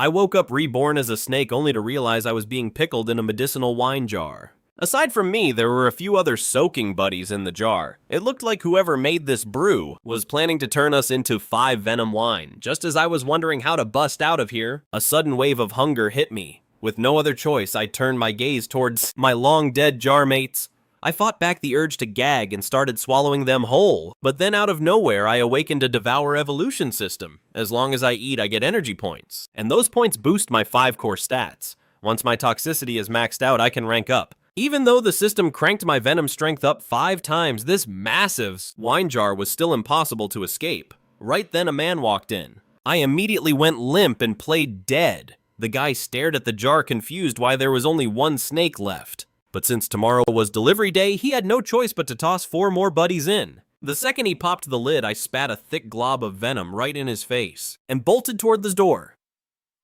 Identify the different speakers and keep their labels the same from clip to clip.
Speaker 1: I woke up reborn as a snake only to realize I was being pickled in a medicinal wine jar. Aside from me, there were a few other soaking buddies in the jar. It looked like whoever made this brew was planning to turn us into 5 venom wine. Just as I was wondering how to bust out of here, a sudden wave of hunger hit me. With no other choice, I turned my gaze towards my long-dead jar mates. I fought back the urge to gag and started swallowing them whole, but then out of nowhere I awakened a Devour-Evolution System. As long as I eat, I get energy points, and those points boost my 5-core stats. Once my toxicity is maxed out, I can rank up. Even though the system cranked my venom strength up 5 times, this massive wine jar was still impossible to escape. Right then a man walked in. I immediately went limp and played dead. The guy stared at the jar confused why there was only 1 snake left. But since tomorrow was delivery day, he had no choice but to toss 4 more buddies in. The second he popped the lid, I spat a thick glob of venom right in his face and bolted toward the door.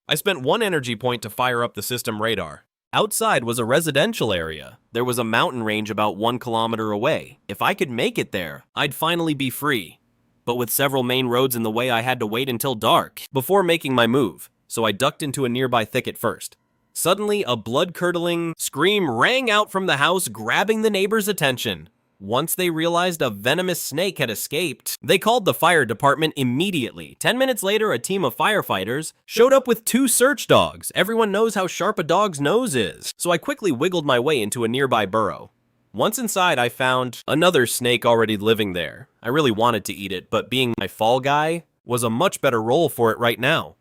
Speaker 1: I spent 1 energy point to fire up the system radar. Outside was a residential area. There was a mountain range about 1 kilometer away. If I could make it there, I'd finally be free. But with several main roads in the way, I had to wait until dark before making my move, so I ducked into a nearby thicket first. Suddenly, a blood-curdling scream rang out from the house, grabbing the neighbors' attention. Once they realized a venomous snake had escaped, they called the fire department immediately. 10 minutes later, a team of firefighters showed up with 2 search dogs. Everyone knows how sharp a dog's nose is, so I quickly wiggled my way into a nearby burrow. Once inside, I found another snake already living there. I really wanted to eat it, but being my fall guy was a much better role for it right now.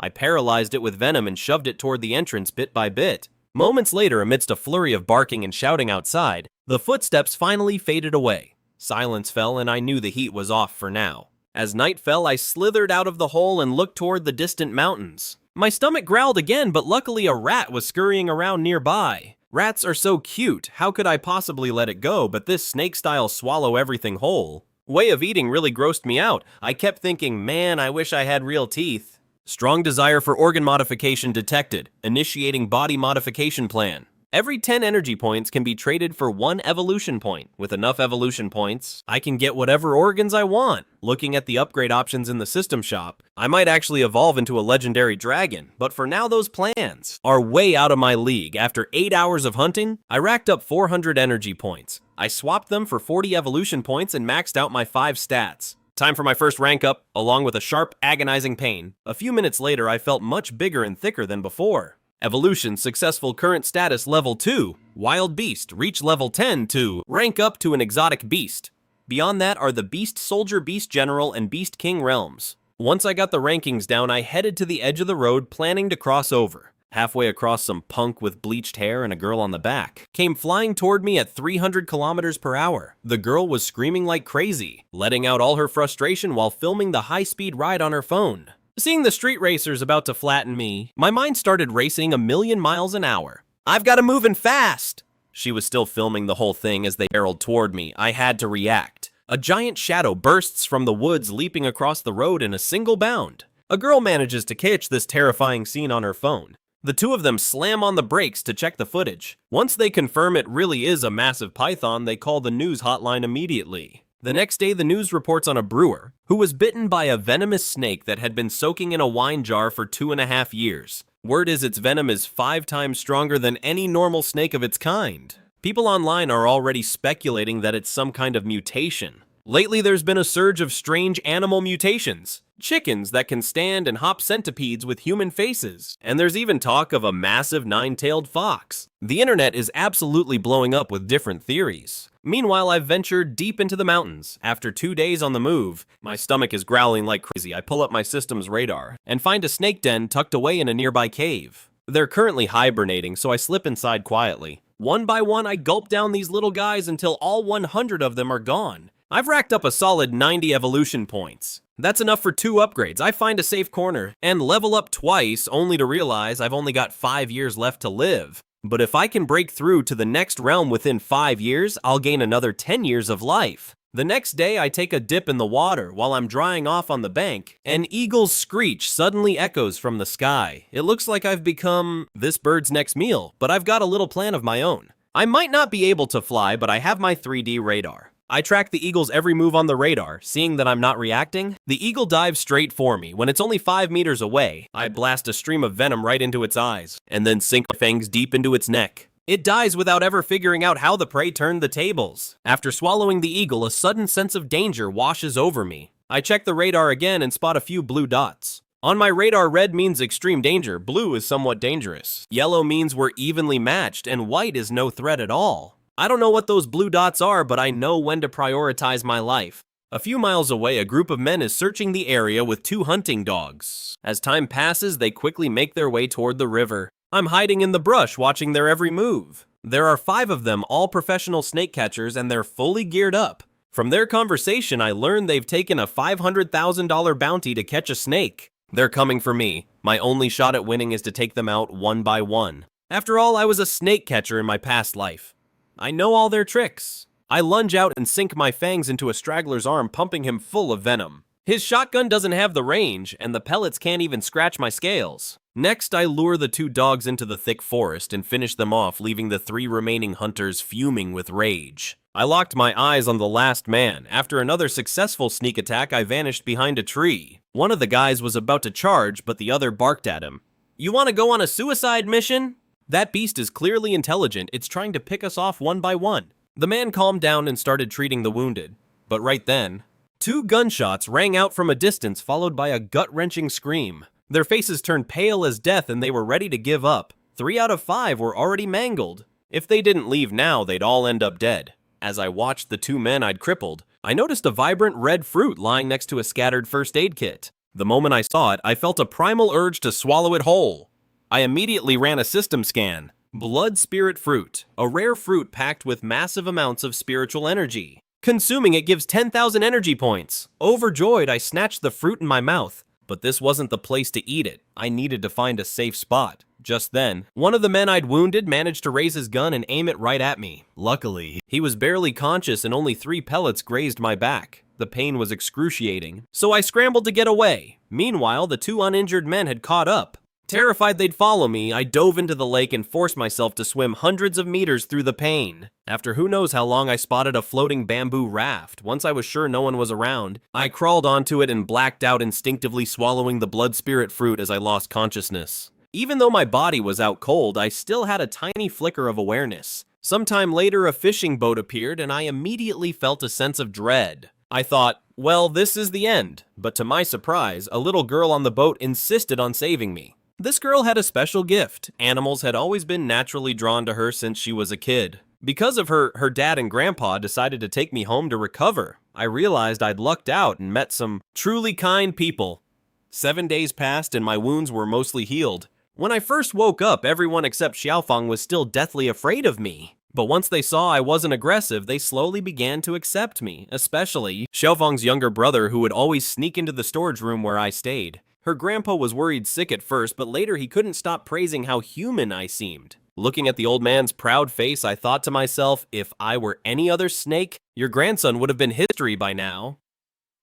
Speaker 1: I paralyzed it with venom and shoved it toward the entrance bit by bit. Moments later, amidst a flurry of barking and shouting outside, the footsteps finally faded away. Silence fell, and I knew the heat was off for now. As night fell, I slithered out of the hole and looked toward the distant mountains. My stomach growled again, but luckily a rat was scurrying around nearby. Rats are so cute, how could I possibly let it go, but this snake-style swallow everything whole way of eating really grossed me out. I kept thinking, man, I wish I had real teeth. Strong desire for organ modification detected. Initiating body modification plan. Every 10 energy points can be traded for 1 evolution point. With enough evolution points, I can get whatever organs I want. Looking at the upgrade options in the system shop, I might actually evolve into a legendary dragon, but for now those plans are way out of my league. After 8 hours of hunting, I racked up 400 energy points. I swapped them for 40 evolution points and maxed out my 5 stats. Time for my first rank up, along with a sharp, agonizing pain. A few minutes later, I felt much bigger and thicker than before. Evolution, successful, current status level 2. Wild beast, reach level 10 to rank up to an exotic beast. Beyond that are the beast soldier, beast general, and beast king realms. Once I got the rankings down, I headed to the edge of the road, planning to cross over. Halfway across, some punk with bleached hair and a girl on the back came flying toward me at 300 kilometers per hour. The girl was screaming like crazy, letting out all her frustration while filming the high-speed ride on her phone. Seeing the street racers about to flatten me, my mind started racing 1,000,000 miles an hour. I've got to move in fast! She was still filming the whole thing as they barreled toward me. I had to react. A giant shadow bursts from the woods, leaping across the road in a single bound. A girl manages to catch this terrifying scene on her phone. The 2 of them slam on the brakes to check the footage. Once they confirm it really is a massive python, they call the news hotline immediately. The next day, the news reports on a brewer who was bitten by a venomous snake that had been soaking in a wine jar for 2.5 years. Word is its venom is 5 times stronger than any normal snake of its kind. People online are already speculating that it's some kind of mutation. Lately, there's been a surge of strange animal mutations. Chickens that can stand and hop centipedes with human faces. And there's even talk of a massive 9-tailed fox. The internet is absolutely blowing up with different theories. Meanwhile, I've ventured deep into the mountains. After 2 days on the move, my stomach is growling like crazy. I pull up my system's radar and find a snake den tucked away in a nearby cave. They're currently hibernating, so I slip inside quietly. One by one, I gulp down these little guys until all 100 of them are gone. I've racked up a solid 90 evolution points. That's enough for 2 upgrades. I find a safe corner and level up twice, only to realize I've only got 5 years left to live. But if I can break through to the next realm within 5 years, I'll gain another 10 years of life. The next day, I take a dip in the water while I'm drying off on the bank. An eagle's screech suddenly echoes from the sky. It looks like I've become this bird's next meal, but I've got a little plan of my own. I might not be able to fly, but I have my 3D radar. I track the eagle's every move on the radar. Seeing that I'm not reacting, the eagle dives straight for me. When it's only 5 meters away, I blast a stream of venom right into its eyes, and then sink my fangs deep into its neck. It dies without ever figuring out how the prey turned the tables. After swallowing the eagle, a sudden sense of danger washes over me. I check the radar again and spot a few blue dots. On my radar, red means extreme danger, blue is somewhat dangerous. Yellow means we're evenly matched, and white is no threat at all. I don't know what those blue dots are, but I know when to prioritize my life. A few miles away, a group of men is searching the area with 2 hunting dogs. As time passes, they quickly make their way toward the river. I'm hiding in the brush, watching their every move. There are 5 of them, all professional snake catchers, and they're fully geared up. From their conversation, I learned they've taken a $500,000 bounty to catch a snake. They're coming for me. My only shot at winning is to take them out one by one. After all, I was a snake catcher in my past life. I know all their tricks. I lunge out and sink my fangs into a straggler's arm, pumping him full of venom. His shotgun doesn't have the range, and the pellets can't even scratch my scales. Next, I lure the 2 dogs into the thick forest and finish them off, leaving the 3 remaining hunters fuming with rage. I locked my eyes on the last man. After another successful sneak attack, I vanished behind a tree. One of the guys was about to charge, but the other barked at him. "You want to go on a suicide mission?" That beast is clearly intelligent. It's trying to pick us off one by one. The man calmed down and started treating the wounded. But right then, 2 gunshots rang out from a distance, followed by a gut-wrenching scream. Their faces turned pale as death and they were ready to give up. 3 out of 5 were already mangled. If they didn't leave now, they'd all end up dead. As I watched the 2 men I'd crippled, I noticed a vibrant red fruit lying next to a scattered first aid kit. The moment I saw it, I felt a primal urge to swallow it whole. I immediately ran a system scan. Blood spirit fruit, a rare fruit packed with massive amounts of spiritual energy. Consuming it gives 10,000 energy points. Overjoyed, I snatched the fruit in my mouth. But this wasn't the place to eat it. I needed to find a safe spot. Just then, one of the men I'd wounded managed to raise his gun and aim it right at me. Luckily, he was barely conscious and only 3 pellets grazed my back. The pain was excruciating, so I scrambled to get away. Meanwhile, the 2 uninjured men had caught up. Terrified they'd follow me, I dove into the lake and forced myself to swim hundreds of meters through the pain. After who knows how long, I spotted a floating bamboo raft. Once I was sure no one was around, I crawled onto it and blacked out, instinctively swallowing the blood spirit fruit as I lost consciousness. Even though my body was out cold, I still had a tiny flicker of awareness. Sometime later, a fishing boat appeared and I immediately felt a sense of dread. I thought, well, this is the end. But to my surprise, a little girl on the boat insisted on saving me. This girl had a special gift. Animals had always been naturally drawn to her since she was a kid. Because of her dad and grandpa decided to take me home to recover. I realized I'd lucked out and met some truly kind people. 7 days passed and my wounds were mostly healed. When I first woke up, everyone except Xiaofang was still deathly afraid of me. But once they saw I wasn't aggressive, they slowly began to accept me, especially Xiaofang's younger brother, who would always sneak into the storage room where I stayed. Her grandpa was worried sick at first, but later he couldn't stop praising how human I seemed. Looking at the old man's proud face, I thought to myself, if I were any other snake, your grandson would have been history by now.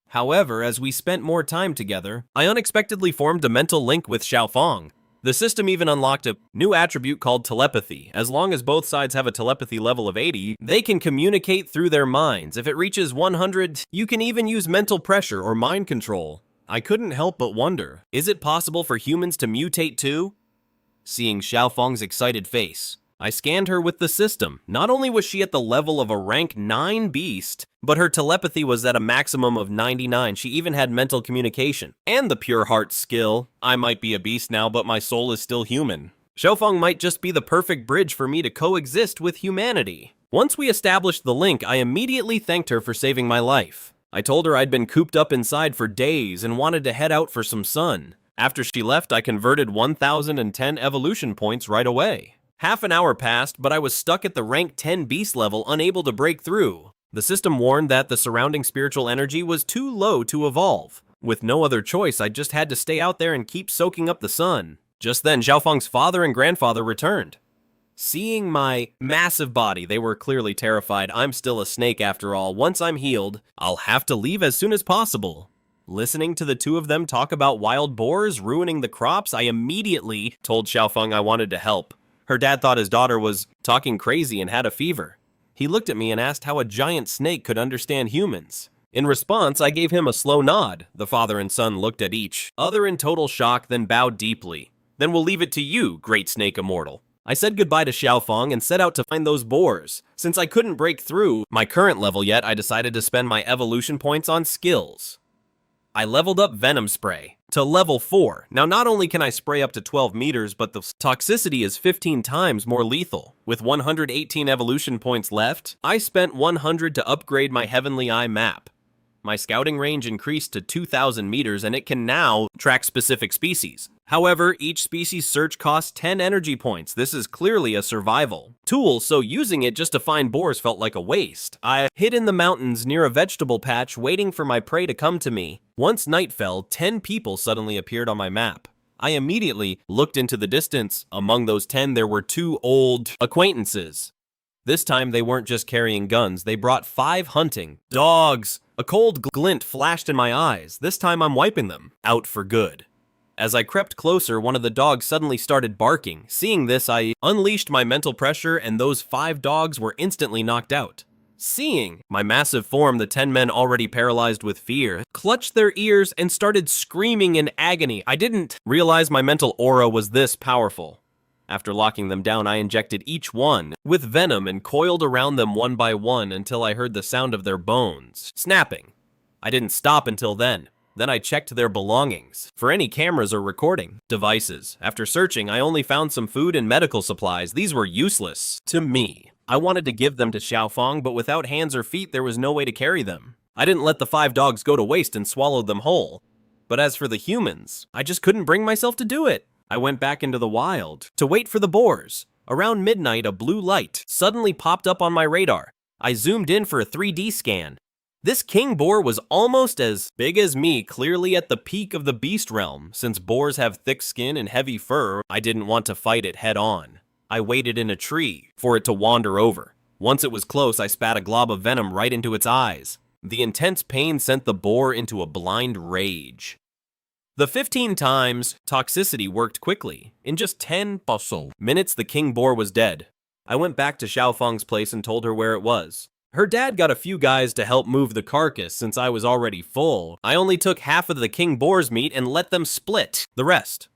Speaker 1: However, as we spent more time together, I unexpectedly formed a mental link with Xiaofang. The system even unlocked a new attribute called telepathy. As long as both sides have a telepathy level of 80, they can communicate through their minds. If it reaches 100, you can even use mental pressure or mind control. I couldn't help but wonder, is it possible for humans to mutate too? Seeing Xiaofang's excited face, I scanned her with the system. Not only was she at the level of a rank 9 beast, but her telepathy was at a maximum of 99. She even had mental communication and the pure heart skill. I might be a beast now, but my soul is still human. Xiaofang might just be the perfect bridge for me to coexist with humanity. Once we established the link, I immediately thanked her for saving my life. I told her I'd been cooped up inside for days and wanted to head out for some sun. After she left, I converted 1,010 evolution points right away. Half an hour passed, but I was stuck at the rank 10 beast level, unable to break through. The system warned that the surrounding spiritual energy was too low to evolve. With no other choice, I just had to stay out there and keep soaking up the sun. Just then, Xiaofang's father and grandfather returned. Seeing my massive body, they were clearly terrified. I'm still a snake after all. Once I'm healed, I'll have to leave as soon as possible. Listening to the 2 of them talk about wild boars ruining the crops, I immediately told Xiaofang I wanted to help. Her dad thought his daughter was talking crazy and had a fever. He looked at me and asked how a giant snake could understand humans. In response, I gave him a slow nod. The father and son looked at each other in total shock, then bowed deeply. Then we'll leave it to you, great snake immortal. I said goodbye to Xiaofang and set out to find those boars. Since I couldn't break through my current level yet, I decided to spend my evolution points on skills. I leveled up Venom Spray to level 4. Now not only can I spray up to 12 meters, but the toxicity is 15 times more lethal. With 118 evolution points left, I spent 100 to upgrade my Heavenly Eye map. My scouting range increased to 2,000 meters and it can now track specific species. However, each species search costs 10 energy points. This is clearly a survival tool, so using it just to find boars felt like a waste. I hid in the mountains near a vegetable patch waiting for my prey to come to me. Once night fell, 10 people suddenly appeared on my map. I immediately looked into the distance. Among those 10, there were 2 old acquaintances. This time, they weren't just carrying guns, they brought 5 hunting dogs. A cold glint flashed in my eyes. This time, I'm wiping them out for good. As I crept closer, one of the dogs suddenly started barking. Seeing this, I unleashed my mental pressure and those 5 dogs were instantly knocked out. Seeing my massive form, the 10 men already paralyzed with fear clutched their ears and started screaming in agony. I didn't realize my mental aura was this powerful. After locking them down, I injected each one with venom and coiled around them one by one until I heard the sound of their bones snapping. I didn't stop until then. Then I checked their belongings for any cameras or recording devices. After searching, I only found some food and medical supplies. These were useless to me. I wanted to give them to Xiaofang, but without hands or feet, there was no way to carry them. I didn't let the 5 dogs go to waste and swallowed them whole. But as for the humans, I just couldn't bring myself to do it. I went back into the wild to wait for the boars. Around midnight, a blue light suddenly popped up on my radar. I zoomed in for a 3D scan. This king boar was almost as big as me, clearly at the peak of the beast realm. Since boars have thick skin and heavy fur, I didn't want to fight it head on. I waited in a tree for it to wander over. Once it was close, I spat a glob of venom right into its eyes. The intense pain sent the boar into a blind rage. The 15 times toxicity worked quickly. In just 10 minutes, the king boar was dead. I went back to Xiaofang's place and told her where it was. Her dad got a few guys to help move the carcass since I was already full. I only took half of the king boar's meat and let them split the rest.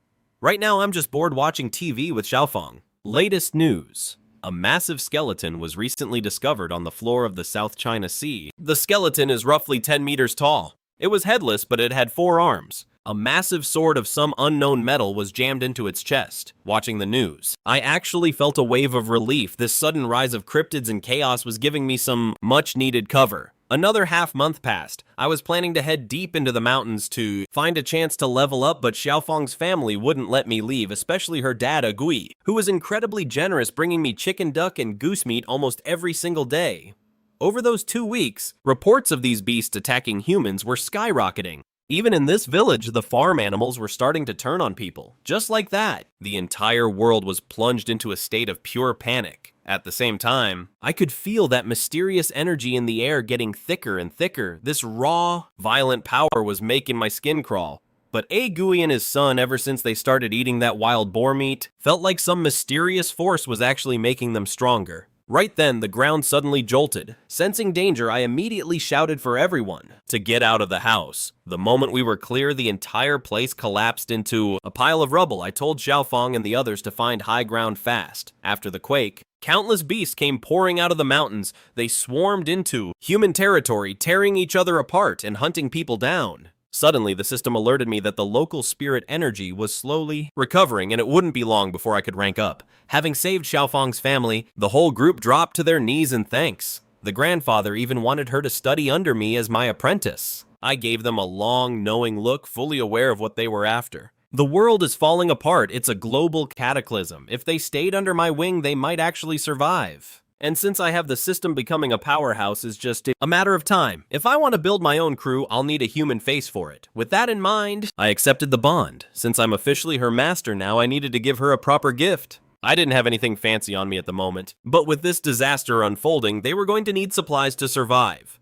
Speaker 1: Right now, I'm just bored watching TV with Xiaofang. Latest news. A massive skeleton was recently discovered on the floor of the South China Sea. The skeleton is roughly 10 meters tall. It was headless, but it had 4 arms. A massive sword of some unknown metal was jammed into its chest. Watching the news, I actually felt a wave of relief. This sudden rise of cryptids and chaos was giving me some much-needed cover. Another half-month passed. I was planning to head deep into the mountains to find a chance to level up, but Xiaofang's family wouldn't let me leave, especially her dad, Agui, who was incredibly generous, bringing me chicken, duck, and goose meat almost every single day. Over those 2 weeks, reports of these beasts attacking humans were skyrocketing. Even in this village, the farm animals were starting to turn on people. Just like that, the entire world was plunged into a state of pure panic. At the same time, I could feel that mysterious energy in the air getting thicker and thicker. This raw, violent power was making my skin crawl. But Agui and his son, ever since they started eating that wild boar meat, felt like some mysterious force was actually making them stronger. Right then, the ground suddenly jolted. Sensing danger, I immediately shouted for everyone to get out of the house. The moment we were clear, the entire place collapsed into a pile of rubble. I told Xiaofang and the others to find high ground fast. After the quake, countless beasts came pouring out of the mountains. They swarmed into human territory, tearing each other apart and hunting people down. Suddenly, the system alerted me that the local spirit energy was slowly recovering, and it wouldn't be long before I could rank up. Having saved Xiaofang's family, the whole group dropped to their knees in thanks. The grandfather even wanted her to study under me as my apprentice. I gave them a long, knowing look, fully aware of what they were after. The world is falling apart. It's a global cataclysm. If they stayed under my wing, they might actually survive. And since I have the system, becoming a powerhouse is just a matter of time. If I want to build my own crew, I'll need a human face for it. With that in mind, I accepted the bond. Since I'm officially her master now, I needed to give her a proper gift. I didn't have anything fancy on me at the moment, but with this disaster unfolding, they were going to need supplies to survive.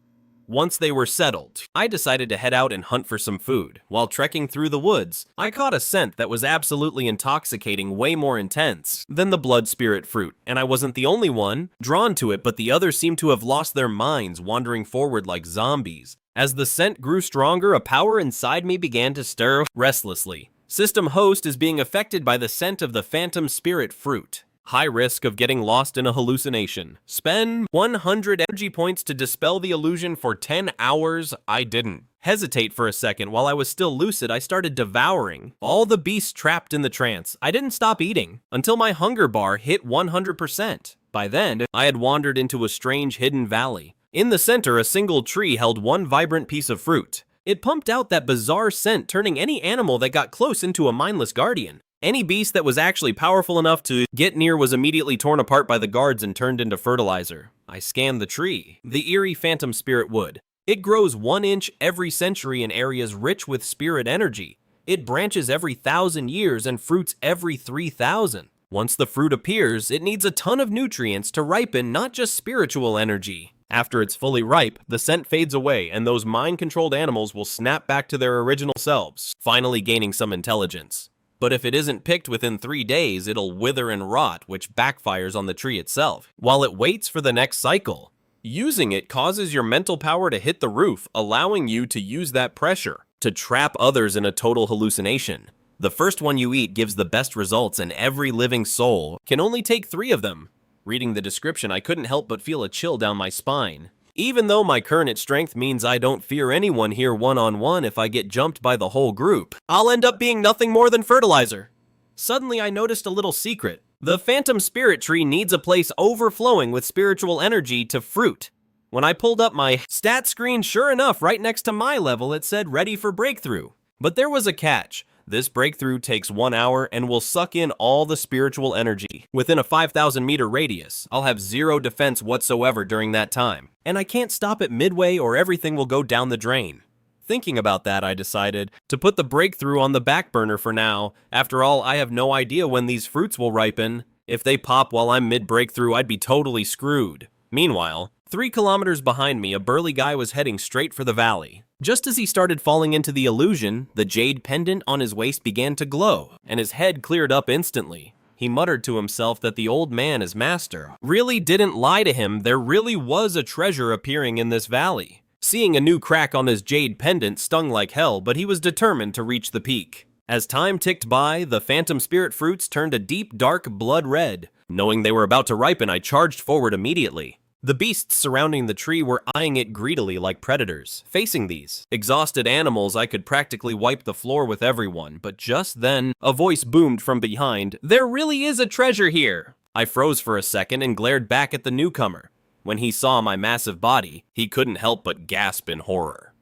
Speaker 1: Once they were settled, I decided to head out and hunt for some food. While trekking through the woods, I caught a scent that was absolutely intoxicating, way more intense than the blood spirit fruit, and I wasn't the only one drawn to it, but the others seemed to have lost their minds, wandering forward like zombies. As the scent grew stronger, a power inside me began to stir restlessly. System host is being affected by the scent of the phantom spirit fruit. High risk of getting lost in a hallucination. Spend 100 energy points to dispel the illusion for 10 hours. I didn't hesitate for a second. While I was still lucid, I started devouring all the beasts trapped in the trance. I didn't stop eating until my hunger bar hit 100%. By then, I had wandered into a strange hidden valley. In the center, a single tree held one vibrant piece of fruit. It pumped out that bizarre scent, turning any animal that got close into a mindless guardian. Any beast that was actually powerful enough to get near was immediately torn apart by the guards and turned into fertilizer. I scanned the tree, the eerie phantom spirit wood. It grows 1 inch every century in areas rich with spirit energy. It branches every 1,000 years and fruits every 3,000. Once the fruit appears, it needs a ton of nutrients to ripen, not just spiritual energy. After it's fully ripe, the scent fades away and those mind-controlled animals will snap back to their original selves, finally gaining some intelligence. But if it isn't picked within 3 days, it'll wither and rot, which backfires on the tree itself, while it waits for the next cycle. Using it causes your mental power to hit the roof, allowing you to use that pressure to trap others in a total hallucination. The first one you eat gives the best results, and every living soul can only take 3 of them. Reading the description, I couldn't help but feel a chill down my spine. Even though my current strength means I don't fear anyone here one-on-one, if I get jumped by the whole group, I'll end up being nothing more than fertilizer. Suddenly, I noticed a little secret. The phantom spirit tree needs a place overflowing with spiritual energy to fruit. When I pulled up my stat screen, sure enough, right next to my level, it said ready for breakthrough. But there was a catch. This breakthrough takes 1 hour and will suck in all the spiritual energy. Within a 5,000 meter radius, I'll have 0 defense whatsoever during that time. And I can't stop it midway or everything will go down the drain. Thinking about that, I decided to put the breakthrough on the back burner for now. After all, I have no idea when these fruits will ripen. If they pop while I'm mid-breakthrough, I'd be totally screwed. Meanwhile, 3 kilometers behind me, a burly guy was heading straight for the valley. Just as he started falling into the illusion, the jade pendant on his waist began to glow, and his head cleared up instantly. He muttered to himself that the old man, his master, really didn't lie to him. There really was a treasure appearing in this valley. Seeing a new crack on his jade pendant stung like hell, but he was determined to reach the peak. As time ticked by, the phantom spirit fruits turned a deep, dark blood red. Knowing they were about to ripen, I charged forward immediately. The beasts surrounding the tree were eyeing it greedily like predators. Facing these exhausted animals, I could practically wipe the floor with everyone, but just then, a voice boomed from behind, "There really is a treasure here!" I froze for a second and glared back at the newcomer. When he saw my massive body, he couldn't help but gasp in horror.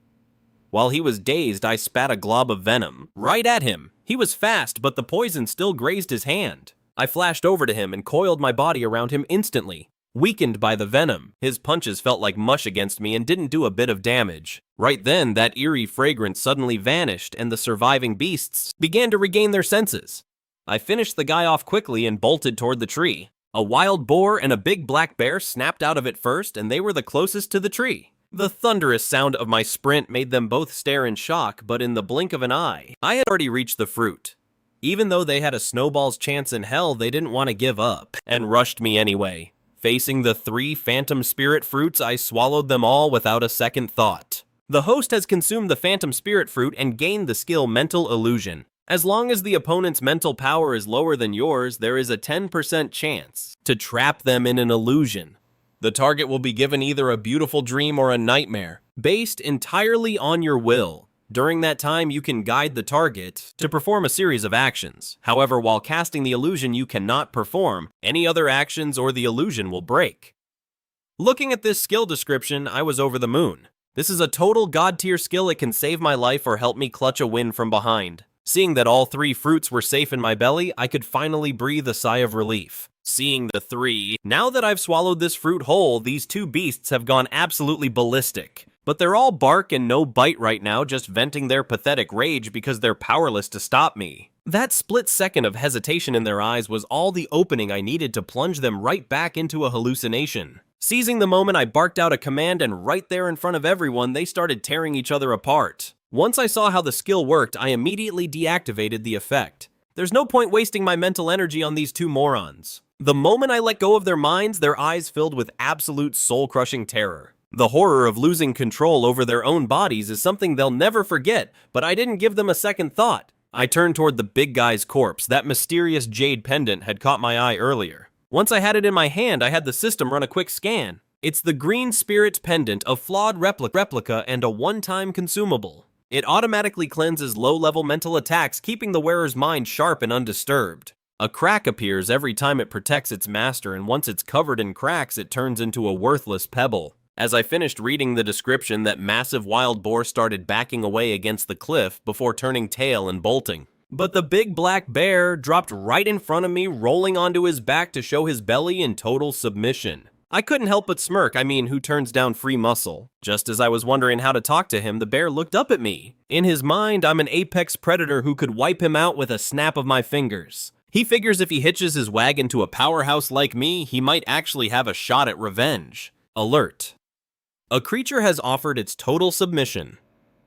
Speaker 1: While he was dazed, I spat a glob of venom right at him. He was fast, but the poison still grazed his hand. I flashed over to him and coiled my body around him instantly. Weakened by the venom, his punches felt like mush against me and didn't do a bit of damage. Right then, that eerie fragrance suddenly vanished and the surviving beasts began to regain their senses. I finished the guy off quickly and bolted toward the tree. A wild boar and a big black bear snapped out of it first, and they were the closest to the tree. The thunderous sound of my sprint made them both stare in shock, but in the blink of an eye, I had already reached the fruit. Even though they had a snowball's chance in hell, they didn't want to give up, and rushed me anyway. Facing the 3 phantom spirit fruits, I swallowed them all without a second thought. The host has consumed the phantom spirit fruit and gained the skill Mental Illusion. As long as the opponent's mental power is lower than yours, there is a 10% chance to trap them in an illusion. The target will be given either a beautiful dream or a nightmare, based entirely on your will. During that time, you can guide the target to perform a series of actions. However, while casting the illusion, you cannot perform any other actions or the illusion will break. Looking at this skill description, I was over the moon. This is a total god-tier skill. It can save my life or help me clutch a win from behind. Seeing that all 3 fruits were safe in my belly, I could finally breathe a sigh of relief. Seeing the 3, now that I've swallowed this fruit whole, these 2 beasts have gone absolutely ballistic. But they're all bark and no bite right now, just venting their pathetic rage because they're powerless to stop me. That split second of hesitation in their eyes was all the opening I needed to plunge them right back into a hallucination. Seizing the moment, I barked out a command, and right there in front of everyone, they started tearing each other apart. Once I saw how the skill worked, I immediately deactivated the effect. There's no point wasting my mental energy on these two morons. The moment I let go of their minds, their eyes filled with absolute soul-crushing terror. The horror of losing control over their own bodies is something they'll never forget, but I didn't give them a second thought. I turned toward the big guy's corpse. That mysterious jade pendant had caught my eye earlier. Once I had it in my hand, I had the system run a quick scan. It's the Green Spirit Pendant, a flawed replica and a one-time consumable. It automatically cleanses low-level mental attacks, keeping the wearer's mind sharp and undisturbed. A crack appears every time it protects its master, and once it's covered in cracks, it turns into a worthless pebble. As I finished reading the description, that massive wild boar started backing away against the cliff before turning tail and bolting. But the big black bear dropped right in front of me, rolling onto his back to show his belly in total submission. I couldn't help but smirk. Who turns down free muscle? Just as I was wondering how to talk to him, the bear looked up at me. In his mind, I'm an apex predator who could wipe him out with a snap of my fingers. He figures if he hitches his wagon to a powerhouse like me, he might actually have a shot at revenge. Alert. A creature has offered its total submission.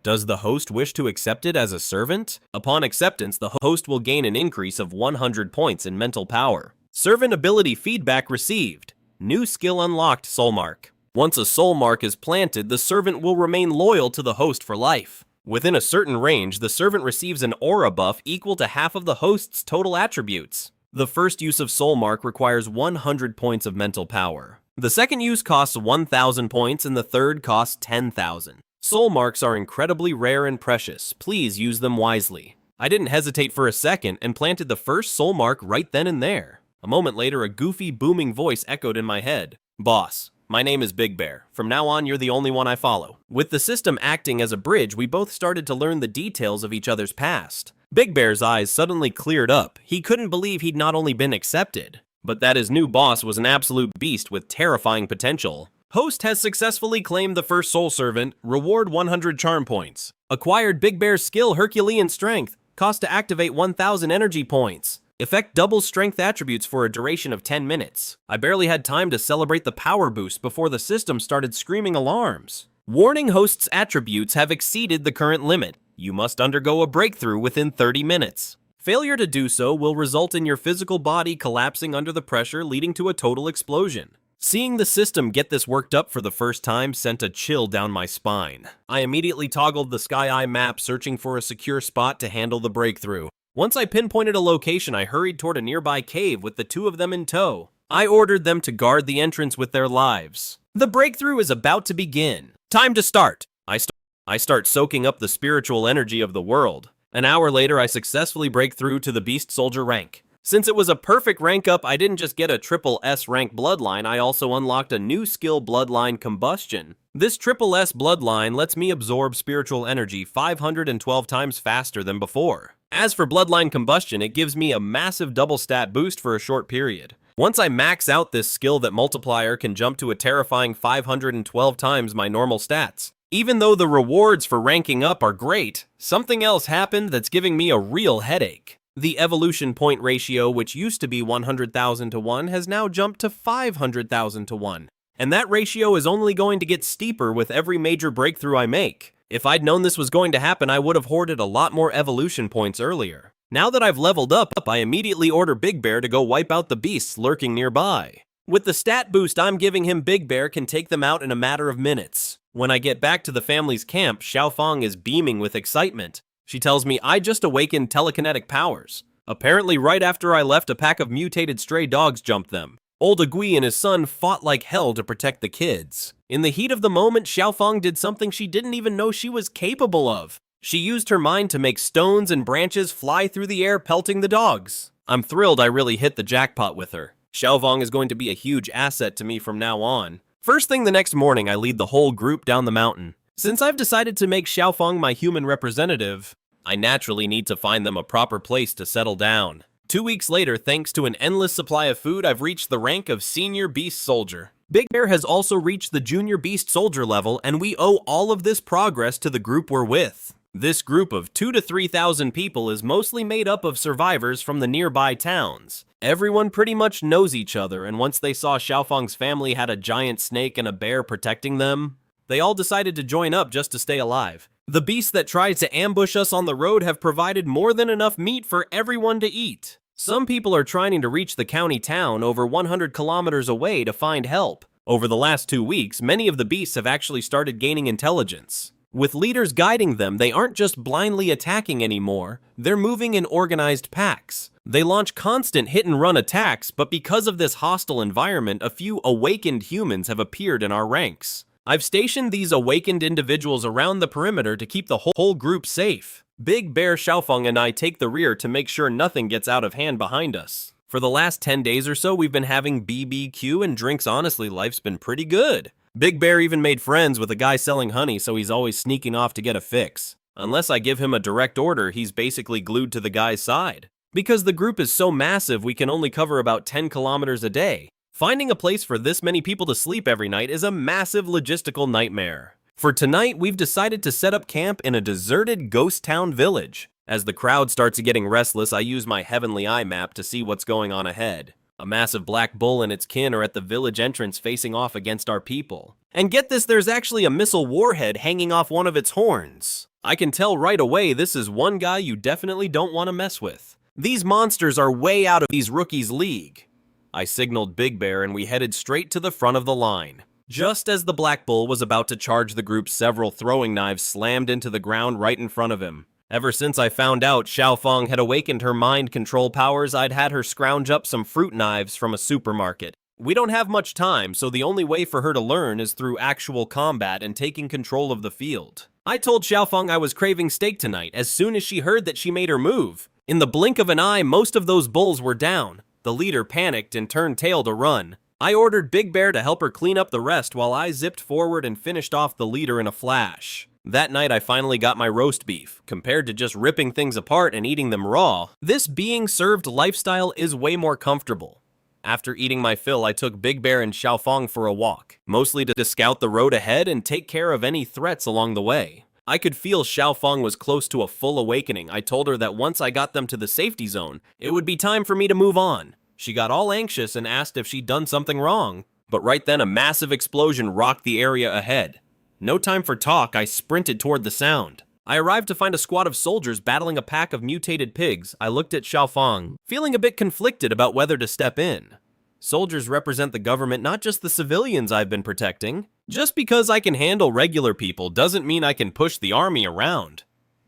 Speaker 1: Does the host wish to accept it as a servant? Upon acceptance, the host will gain an increase of 100 points in mental power. Servant ability feedback received. New skill unlocked, soul mark. Once a soul mark is planted, the servant will remain loyal to the host for life. Within a certain range, the servant receives an aura buff equal to half of the host's total attributes. The first use of soul mark requires 100 points of mental power. The second use costs 1,000 points, and the third costs 10,000. Soul marks are incredibly rare and precious. Please use them wisely. I didn't hesitate for a second and planted the first soul mark right then and there. A moment later, a goofy, booming voice echoed in my head. Boss, my name is Big Bear. From now on, you're the only one I follow. With the system acting as a bridge, we both started to learn the details of each other's past. Big Bear's eyes suddenly cleared up. He couldn't believe he'd not only been accepted, but that his new boss was an absolute beast with terrifying potential. Host has successfully claimed the first soul servant. Reward 100 charm points. Acquired Big Bear's skill Herculean Strength. Cost to activate 1,000 energy points. Effect doubles strength attributes for a duration of 10 minutes. I barely had time to celebrate the power boost before the system started screaming alarms. Warning, host's attributes have exceeded the current limit. You must undergo a breakthrough within 30 minutes. Failure to do so will result in your physical body collapsing under the pressure, leading to a total explosion. Seeing the system get this worked up for the first time sent a chill down my spine. I immediately toggled the Sky Eye map, searching for a secure spot to handle the breakthrough. Once I pinpointed a location, I hurried toward a nearby cave with the two of them in tow. I ordered them to guard the entrance with their lives. The breakthrough is about to begin. Time to start. I start soaking up the spiritual energy of the world. An hour later, I successfully break through to the Beast Soldier rank. Since it was a perfect rank up, I didn't just get a triple S rank bloodline, I also unlocked a new skill, Bloodline Combustion. This triple S bloodline lets me absorb spiritual energy 512 times faster than before. As for Bloodline Combustion, it gives me a massive double stat boost for a short period. Once I max out this skill, that multiplier can jump to a terrifying 512 times my normal stats. Even though the rewards for ranking up are great, something else happened that's giving me a real headache. The evolution point ratio, which used to be 100,000 to 1, has now jumped to 500,000 to 1. And that ratio is only going to get steeper with every major breakthrough I make. If I'd known this was going to happen, I would have hoarded a lot more evolution points earlier. Now that I've leveled up, I immediately order Big Bear to go wipe out the beasts lurking nearby. With the stat boost I'm giving him, Big Bear can take them out in a matter of minutes. When I get back to the family's camp, Xiaofang is beaming with excitement. She tells me I just awakened telekinetic powers. Apparently right after I left, a pack of mutated stray dogs jumped them. Old Agui and his son fought like hell to protect the kids. In the heat of the moment, Xiaofang did something she didn't even know she was capable of. She used her mind to make stones and branches fly through the air, pelting the dogs. I'm thrilled I really hit the jackpot with her. Xiaofang is going to be a huge asset to me from now on. First thing the next morning, I lead the whole group down the mountain. Since I've decided to make Xiaofang my human representative, I naturally need to find them a proper place to settle down. 2 weeks later, thanks to an endless supply of food, I've reached the rank of Senior Beast Soldier. Big Bear has also reached the Junior Beast Soldier level, and we owe all of this progress to the group we're with. This group of 2,000 to 3,000 people is mostly made up of survivors from the nearby towns. Everyone pretty much knows each other, and once they saw Xiaofang's family had a giant snake and a bear protecting them, they all decided to join up just to stay alive. The beasts that tried to ambush us on the road have provided more than enough meat for everyone to eat. Some people are trying to reach the county town over 100 kilometers away to find help. Over the last 2 weeks, many of the beasts have actually started gaining intelligence. With leaders guiding them, they aren't just blindly attacking anymore, they're moving in organized packs. They launch constant hit-and-run attacks, but because of this hostile environment, a few awakened humans have appeared in our ranks. I've stationed these awakened individuals around the perimeter to keep the whole group safe. Big Bear, Xiaofang, and I take the rear to make sure nothing gets out of hand behind us. For the last 10 days or so, we've been having BBQ and drinks. Honestly, life's been pretty good. Big Bear even made friends with a guy selling honey, so he's always sneaking off to get a fix. Unless I give him a direct order, he's basically glued to the guy's side. Because the group is so massive, we can only cover about 10 kilometers a day. Finding a place for this many people to sleep every night is a massive logistical nightmare. For tonight, we've decided to set up camp in a deserted ghost town village. As the crowd starts getting restless, I use my heavenly eye map to see what's going on ahead. A massive black bull and its kin are at the village entrance facing off against our people. And get this, there's actually a missile warhead hanging off one of its horns. I can tell right away this is one guy you definitely don't want to mess with. These monsters are way out of these rookies' league. I signaled Big Bear and we headed straight to the front of the line. Just as the black bull was about to charge the group, several throwing knives slammed into the ground right in front of him. Ever since I found out Xiaofang had awakened her mind control powers, I'd had her scrounge up some fruit knives from a supermarket. We don't have much time, so the only way for her to learn is through actual combat and taking control of the field. I told Xiaofang I was craving steak tonight as soon as she heard that she made her move. In the blink of an eye, most of those bulls were down. The leader panicked and turned tail to run. I ordered Big Bear to help her clean up the rest while I zipped forward and finished off the leader in a flash. That night I finally got my roast beef. Compared to just ripping things apart and eating them raw, this being served lifestyle is way more comfortable. After eating my fill, I took Big Bear and Xiaofang for a walk, mostly to scout the road ahead and take care of any threats along the way. I could feel Xiaofang was close to a full awakening. I told her that once I got them to the safety zone, it would be time for me to move on. She got all anxious and asked if she'd done something wrong. But right then, a massive explosion rocked the area ahead. No time for talk, I sprinted toward the sound. I arrived to find a squad of soldiers battling a pack of mutated pigs. I looked at Xiaofang, feeling a bit conflicted about whether to step in. Soldiers represent the government, not just the civilians I've been protecting. Just because I can handle regular people doesn't mean I can push the army around.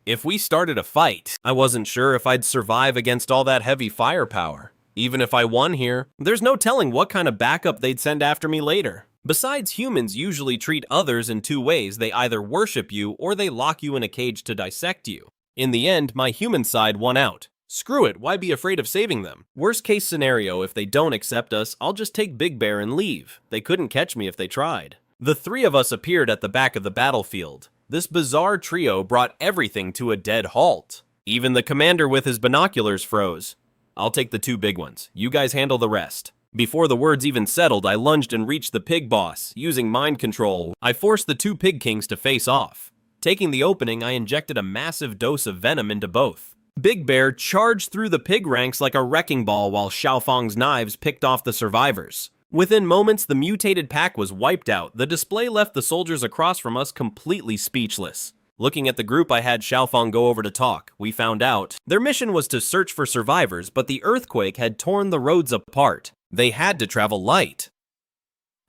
Speaker 1: If we started a fight, I wasn't sure if I'd survive against all that heavy firepower. Even if I won here, there's no telling what kind of backup they'd send after me later. Besides, humans usually treat others in two ways. They either worship you or they lock you in a cage to dissect you. In the end, my human side won out. Screw it, why be afraid of saving them? Worst case scenario, if they don't accept us, I'll just take Big Bear and leave. They couldn't catch me if they tried. The three of us appeared at the back of the battlefield. This bizarre trio brought everything to a dead halt. Even the commander with his binoculars froze. I'll take the two big ones. You guys handle the rest. Before the words even settled, I lunged and reached the pig boss. Using mind control, I forced the two pig kings to face off. Taking the opening, I injected a massive dose of venom into both. Big Bear charged through the pig ranks like a wrecking ball while Xiaofang's knives picked off the survivors. Within moments, the mutated pack was wiped out. The display left the soldiers across from us completely speechless. Looking at the group, I had Xiaofang go over to talk. We found out their mission was to search for survivors, but the earthquake had torn the roads apart. They had to travel light.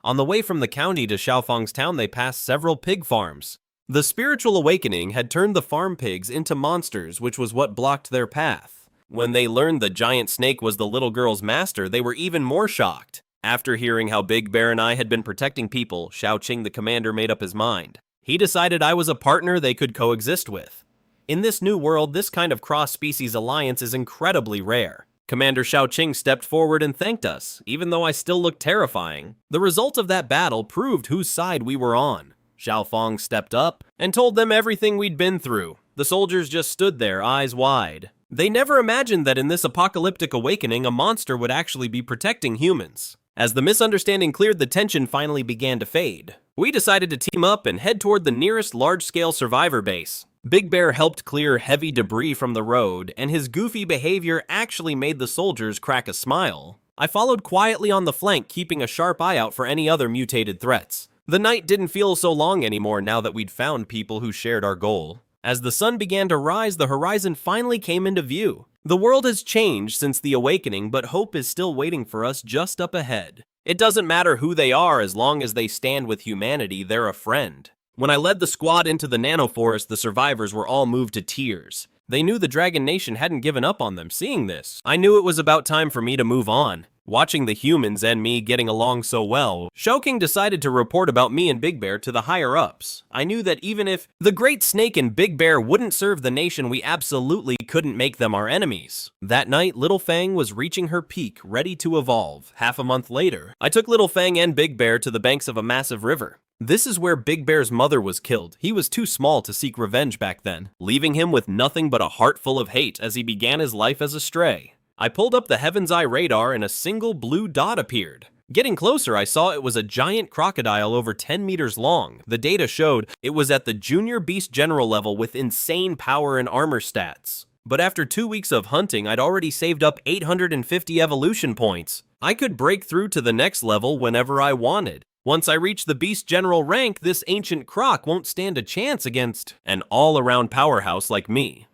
Speaker 1: On the way from the county to Xiaofang's town, they passed several pig farms. The spiritual awakening had turned the farm pigs into monsters, which was what blocked their path. When they learned the giant snake was the little girl's master, they were even more shocked. After hearing how Big Bear and I had been protecting people, Xiaoqing the commander made up his mind. He decided I was a partner they could coexist with. In this new world, this kind of cross-species alliance is incredibly rare. Commander Xiaoqing stepped forward and thanked us, even though I still looked terrifying. The result of that battle proved whose side we were on. Xiaofang stepped up and told them everything we'd been through. The soldiers just stood there, eyes wide. They never imagined that in this apocalyptic awakening, a monster would actually be protecting humans. As the misunderstanding cleared, the tension finally began to fade. We decided to team up and head toward the nearest large-scale survivor base. Big Bear helped clear heavy debris from the road, and his goofy behavior actually made the soldiers crack a smile. I followed quietly on the flank, keeping a sharp eye out for any other mutated threats. The night didn't feel so long anymore now that we'd found people who shared our goal. As the sun began to rise, the horizon finally came into view. The world has changed since the awakening, but hope is still waiting for us just up ahead. It doesn't matter who they are, as long as they stand with humanity, they're a friend. When I led the squad into the nanoforest, the survivors were all moved to tears. They knew the Dragon Nation hadn't given up on them. Seeing this, I knew it was about time for me to move on. Watching the humans and me getting along so well, Xiaofang decided to report about me and Big Bear to the higher-ups. I knew that even if the Great Snake and Big Bear wouldn't serve the nation, we absolutely couldn't make them our enemies. That night, Little Fang was reaching her peak, ready to evolve. Half a month later, I took Little Fang and Big Bear to the banks of a massive river. This is where Big Bear's mother was killed. He was too small to seek revenge back then, leaving him with nothing but a heart full of hate as he began his life as a stray. I pulled up the Heaven's Eye radar and a single blue dot appeared. Getting closer, I saw it was a giant crocodile over 10 meters long. The data showed it was at the Junior Beast General level with insane power and armor stats. But after 2 weeks of hunting, I'd already saved up 850 evolution points. I could break through to the next level whenever I wanted. Once I reach the Beast General rank, this ancient croc won't stand a chance against an all-around powerhouse like me.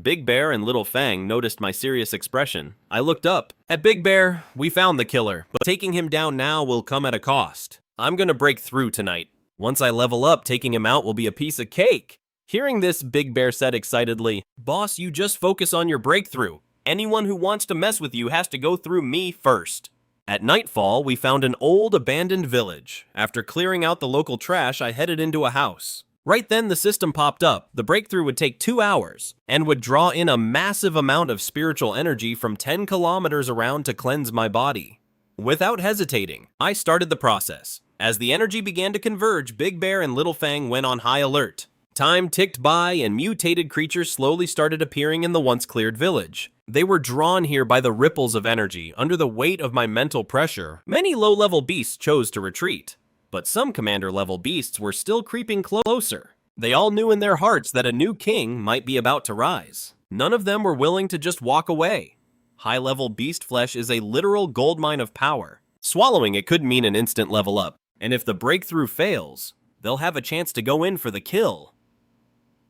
Speaker 1: Big Bear and Little Fang noticed my serious expression. I looked up. At Big Bear, we found the killer, but taking him down now will come at a cost. I'm gonna break through tonight. Once I level up, taking him out will be a piece of cake. Hearing this, Big Bear said excitedly, "Boss, you just focus on your breakthrough. Anyone who wants to mess with you has to go through me first." At nightfall, we found an old abandoned village. After clearing out the local trash, I headed into a house. Right then, the system popped up. The breakthrough would take 2 hours and would draw in a massive amount of spiritual energy from 10 kilometers around to cleanse my body. Without hesitating, I started the process. As the energy began to converge, Big Bear and Little Fang went on high alert. Time ticked by and mutated creatures slowly started appearing in the once cleared village. They were drawn here by the ripples of energy. Under the weight of my mental pressure, many low-level beasts chose to retreat. But some commander-level beasts were still creeping closer. They all knew in their hearts that a new king might be about to rise. None of them were willing to just walk away. High-level beast flesh is a literal goldmine of power. Swallowing it could mean an instant level up, and if the breakthrough fails, they'll have a chance to go in for the kill.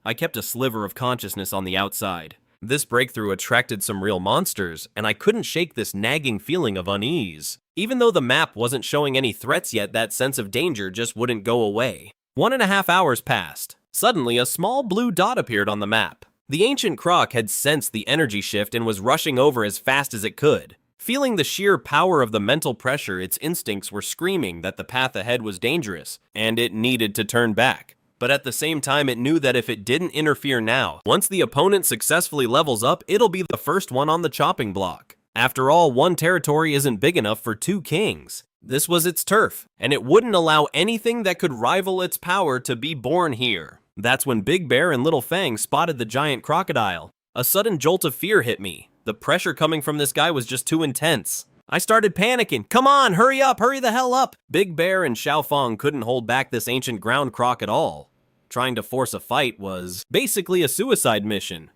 Speaker 1: I kept a sliver of consciousness on the outside. This breakthrough attracted some real monsters, and I couldn't shake this nagging feeling of unease. Even though the map wasn't showing any threats yet, that sense of danger just wouldn't go away. 1.5 hours passed. Suddenly, a small blue dot appeared on the map. The ancient croc had sensed the energy shift and was rushing over as fast as it could. Feeling the sheer power of the mental pressure, its instincts were screaming that the path ahead was dangerous, and it needed to turn back. But at the same time, it knew that if it didn't interfere now, once the opponent successfully levels up, it'll be the first one on the chopping block. After all, one territory isn't big enough for 2 kings. This was its turf, and it wouldn't allow anything that could rival its power to be born here. That's when Big Bear and Little Fang spotted the giant crocodile. A sudden jolt of fear hit me. The pressure coming from this guy was just too intense. I started panicking. Come on, hurry up, hurry the hell up! Big Bear and Xiaofang couldn't hold back this ancient ground croc at all. Trying to force a fight was basically a suicide mission.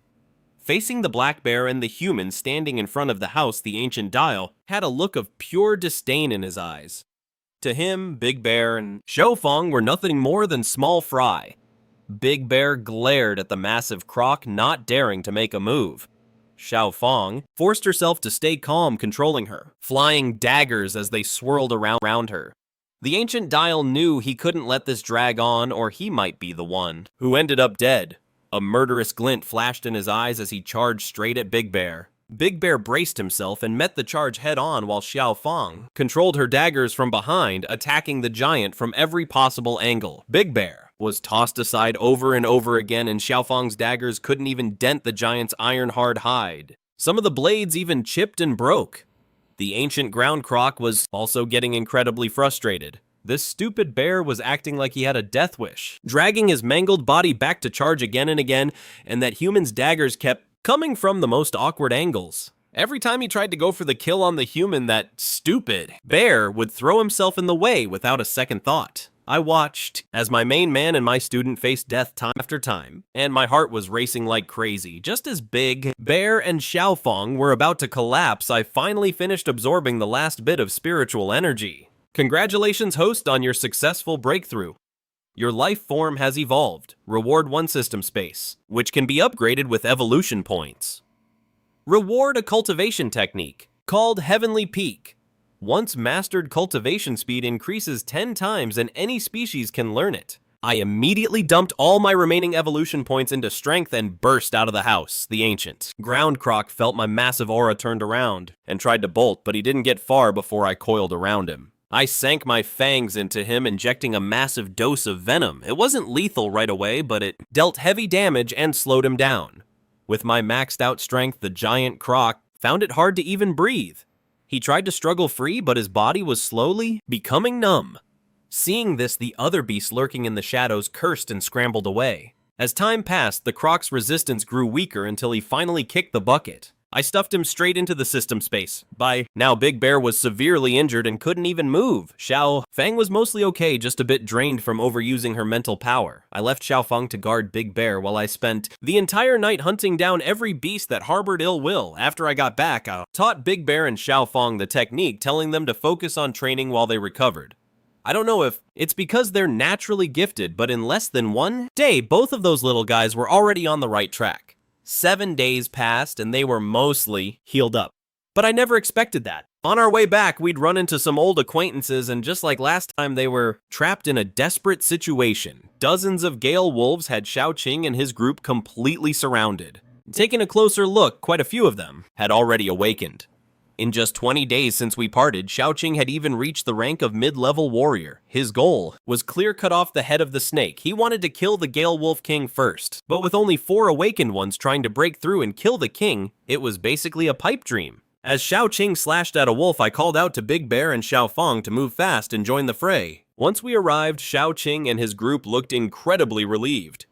Speaker 1: Facing the black bear and the human standing in front of the house, the ancient dial had a look of pure disdain in his eyes. To him, Big Bear and Xiaofang were nothing more than small fry. Big Bear glared at the massive croc, not daring to make a move. Xiaofang forced herself to stay calm, controlling her, flying daggers as they swirled around her. The ancient dial knew he couldn't let this drag on, or he might be the one who ended up dead. A murderous glint flashed in his eyes as he charged straight at Big Bear. Big Bear braced himself and met the charge head-on while Xiaofang controlled her daggers from behind, attacking the giant from every possible angle. Big Bear was tossed aside over and over again, and Xiaofang's daggers couldn't even dent the giant's iron-hard hide. Some of the blades even chipped and broke. The ancient ground croc was also getting incredibly frustrated. This stupid bear was acting like he had a death wish, dragging his mangled body back to charge again and again, and that human's daggers kept coming from the most awkward angles. Every time he tried to go for the kill on the human, that stupid bear would throw himself in the way without a second thought. I watched as my main man and my student faced death time after time, and my heart was racing like crazy. Just as Big Bear and Xiaofang were about to collapse, I finally finished absorbing the last bit of spiritual energy. Congratulations, host, on your successful breakthrough. Your life form has evolved. Reward 1 system space, which can be upgraded with evolution points. Reward a cultivation technique called Heavenly Peak. Once mastered, cultivation speed increases 10 times and any species can learn it. I immediately dumped all my remaining evolution points into strength and burst out of the house, the ancient. Ground Croc felt my massive aura turned around and tried to bolt, but he didn't get far before I coiled around him. I sank my fangs into him, injecting a massive dose of venom. It wasn't lethal right away, but it dealt heavy damage and slowed him down. With my maxed out strength, the giant croc found it hard to even breathe. He tried to struggle free, but his body was slowly becoming numb. Seeing this, the other beasts lurking in the shadows cursed and scrambled away. As time passed, the croc's resistance grew weaker until he finally kicked the bucket. I stuffed him straight into the system space. By now, Big Bear was severely injured and couldn't even move. Xiaofang was mostly okay, just a bit drained from overusing her mental power. I left Xiaofang to guard Big Bear while I spent the entire night hunting down every beast that harbored ill will. After I got back, I taught Big Bear and Xiaofang the technique, telling them to focus on training while they recovered. I don't know if it's because they're naturally gifted, but in less than 1 day, both of those little guys were already on the right track. 7 days passed and they were mostly healed up. But I never expected that. On our way back, we'd run into some old acquaintances, and just like last time, they were trapped in a desperate situation. Dozens of Gale wolves had Xiaoqing and his group completely surrounded. Taking a closer look, quite a few of them had already awakened. In just 20 days since we parted, Xiaoqing had even reached the rank of mid-level warrior. His goal was clear-cut off the head of the snake. He wanted to kill the Gale Wolf King first. But with only 4 awakened ones trying to break through and kill the king, it was basically a pipe dream. As Xiaoqing slashed at a wolf, I called out to Big Bear and Xiaofang to move fast and join the fray. Once we arrived, Xiaoqing and his group looked incredibly relieved.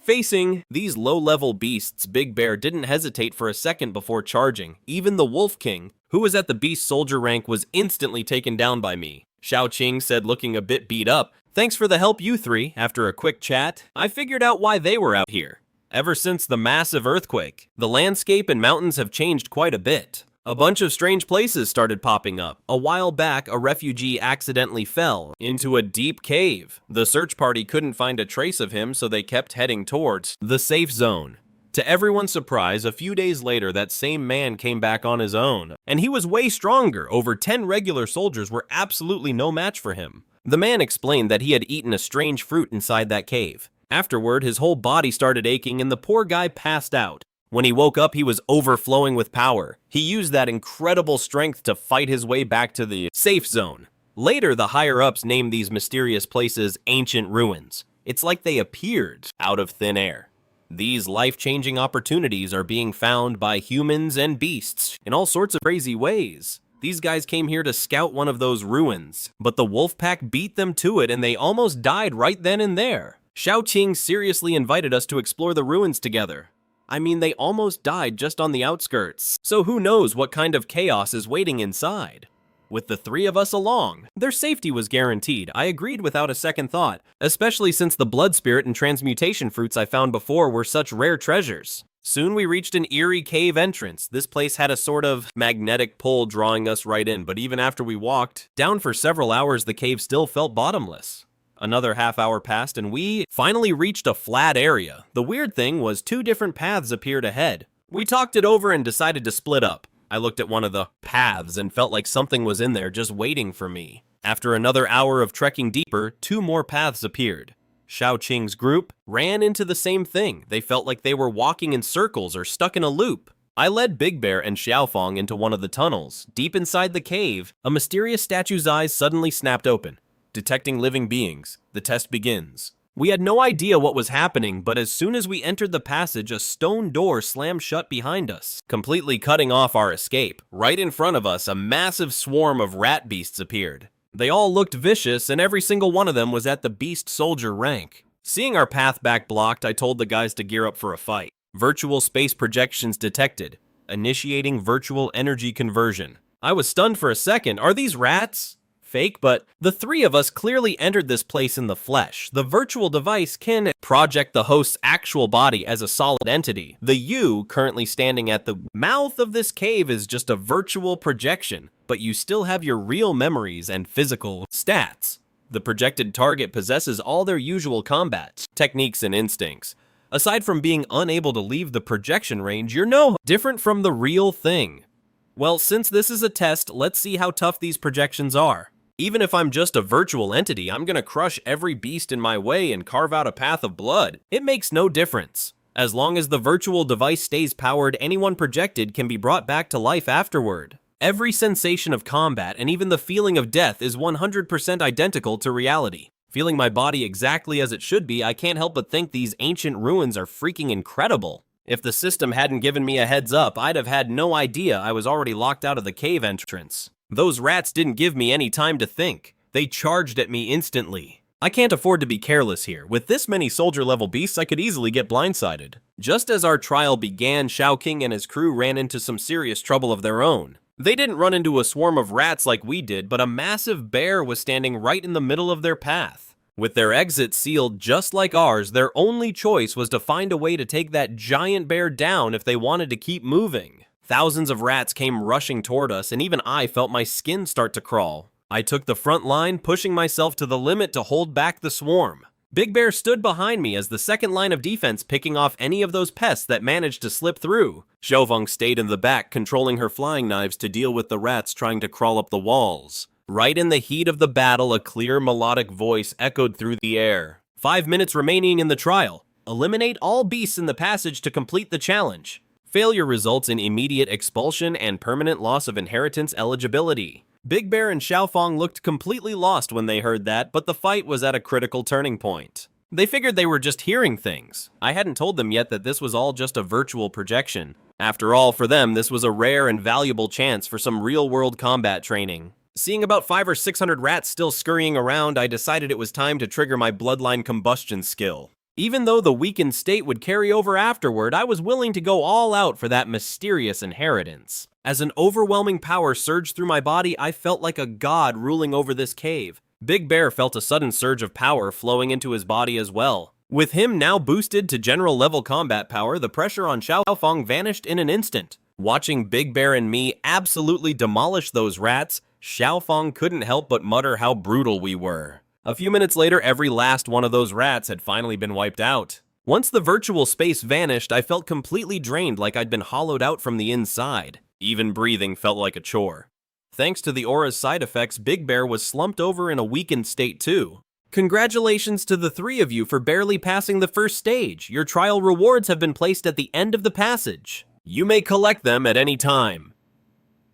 Speaker 1: Facing these low-level beasts, Big Bear didn't hesitate for a second before charging. Even the Wolf King, who was at the beast soldier rank, was instantly taken down by me. Xiaoqing said, looking a bit beat up, "Thanks for the help, you three." After a quick chat, I figured out why they were out here. Ever since the massive earthquake, the landscape and mountains have changed quite a bit. A bunch of strange places started popping up. A while back, a refugee accidentally fell into a deep cave. The search party couldn't find a trace of him, so they kept heading towards the safe zone. To everyone's surprise, a few days later, that same man came back on his own, and he was way stronger. Over 10 regular soldiers were absolutely no match for him. The man explained that he had eaten a strange fruit inside that cave. Afterward, his whole body started aching and the poor guy passed out. When he woke up, he was overflowing with power. He used that incredible strength to fight his way back to the safe zone. Later, the higher-ups named these mysterious places ancient ruins. It's like they appeared out of thin air. These life-changing opportunities are being found by humans and beasts in all sorts of crazy ways. These guys came here to scout one of those ruins, but the wolf pack beat them to it and they almost died right then and there. Xiaoqing seriously invited us to explore the ruins together. I mean, they almost died just on the outskirts, so who knows what kind of chaos is waiting inside. With the 3 of us along, their safety was guaranteed. I agreed without a second thought, especially since the blood spirit and transmutation fruits I found before were such rare treasures. Soon we reached an eerie cave entrance. This place had a sort of magnetic pull drawing us right in, but even after we walked down for several hours, the cave still felt bottomless. Another half hour passed and we finally reached a flat area. The weird thing was 2 different paths appeared ahead. We talked it over and decided to split up. I looked at one of the paths and felt like something was in there just waiting for me. After another hour of trekking deeper, 2 more paths appeared. Xiaoqing's group ran into the same thing. They felt like they were walking in circles or stuck in a loop. I led Big Bear and Xiaofang into one of the tunnels. Deep inside the cave, a mysterious statue's eyes suddenly snapped open. Detecting living beings. The test begins. We had no idea what was happening, but as soon as we entered the passage, a stone door slammed shut behind us, completely cutting off our escape. Right in front of us, a massive swarm of rat beasts appeared. They all looked vicious, and every single one of them was at the beast soldier rank. Seeing our path back blocked, I told the guys to gear up for a fight. Virtual space projections detected. Initiating virtual energy conversion. I was stunned for a second. Are these rats? fake, but the three of us clearly entered this place in the flesh. The virtual device can project the host's actual body as a solid entity. The you currently standing at the mouth of this cave is just a virtual projection, but you still have your real memories and physical stats. The projected target possesses all their usual combat techniques and instincts. Aside from being unable to leave the projection range, you're no different from the real thing. Well, since this is a test, let's see how tough these projections are. Even if I'm just a virtual entity, I'm gonna crush every beast in my way and carve out a path of blood. It makes no difference. As long as the virtual device stays powered, anyone projected can be brought back to life afterward. Every sensation of combat and even the feeling of death is 100% identical to reality. Feeling my body exactly as it should be, I can't help but think these ancient ruins are freaking incredible. If the system hadn't given me a heads up, I'd have had no idea I was already locked out of the cave entrance. Those rats didn't give me any time to think. They charged at me instantly. I can't afford to be careless here. With this many soldier-level beasts, I could easily get blindsided. Just as our trial began, Xiaofang and his crew ran into some serious trouble of their own. They didn't run into a swarm of rats like we did, but a massive bear was standing right in the middle of their path. With their exit sealed just like ours, their only choice was to find a way to take that giant bear down if they wanted to keep moving. Thousands of rats came rushing toward us, and even I felt my skin start to crawl. I took the front line, pushing myself to the limit to hold back the swarm. Big Bear stood behind me as the second line of defense, picking off any of those pests that managed to slip through. Xiaofang stayed in the back, controlling her flying knives to deal with the rats trying to crawl up the walls. Right in the heat of the battle, a clear melodic voice echoed through the air. 5 minutes remaining in the trial. Eliminate all beasts in the passage to complete the challenge. Failure results in immediate expulsion and permanent loss of inheritance eligibility. Big Bear and Xiaofang looked completely lost when they heard that, but the fight was at a critical turning point. They figured they were just hearing things. I hadn't told them yet that this was all just a virtual projection. After all, for them, this was a rare and valuable chance for some real-world combat training. Seeing about 500 or 600 rats still scurrying around, I decided it was time to trigger my bloodline combustion skill. Even though the weakened state would carry over afterward, I was willing to go all out for that mysterious inheritance. As an overwhelming power surged through my body, I felt like a god ruling over this cave. Big Bear felt a sudden surge of power flowing into his body as well. With him now boosted to general level combat power, the pressure on Xiaofang vanished in an instant. Watching Big Bear and me absolutely demolish those rats, Xiaofang couldn't help but mutter how brutal we were. A few minutes later, every last one of those rats had finally been wiped out. Once the virtual space vanished, I felt completely drained, like I'd been hollowed out from the inside. Even breathing felt like a chore. Thanks to the aura's side effects, Big Bear was slumped over in a weakened state too. Congratulations to the three of you for barely passing the first stage. Your trial rewards have been placed at the end of the passage. You may collect them at any time.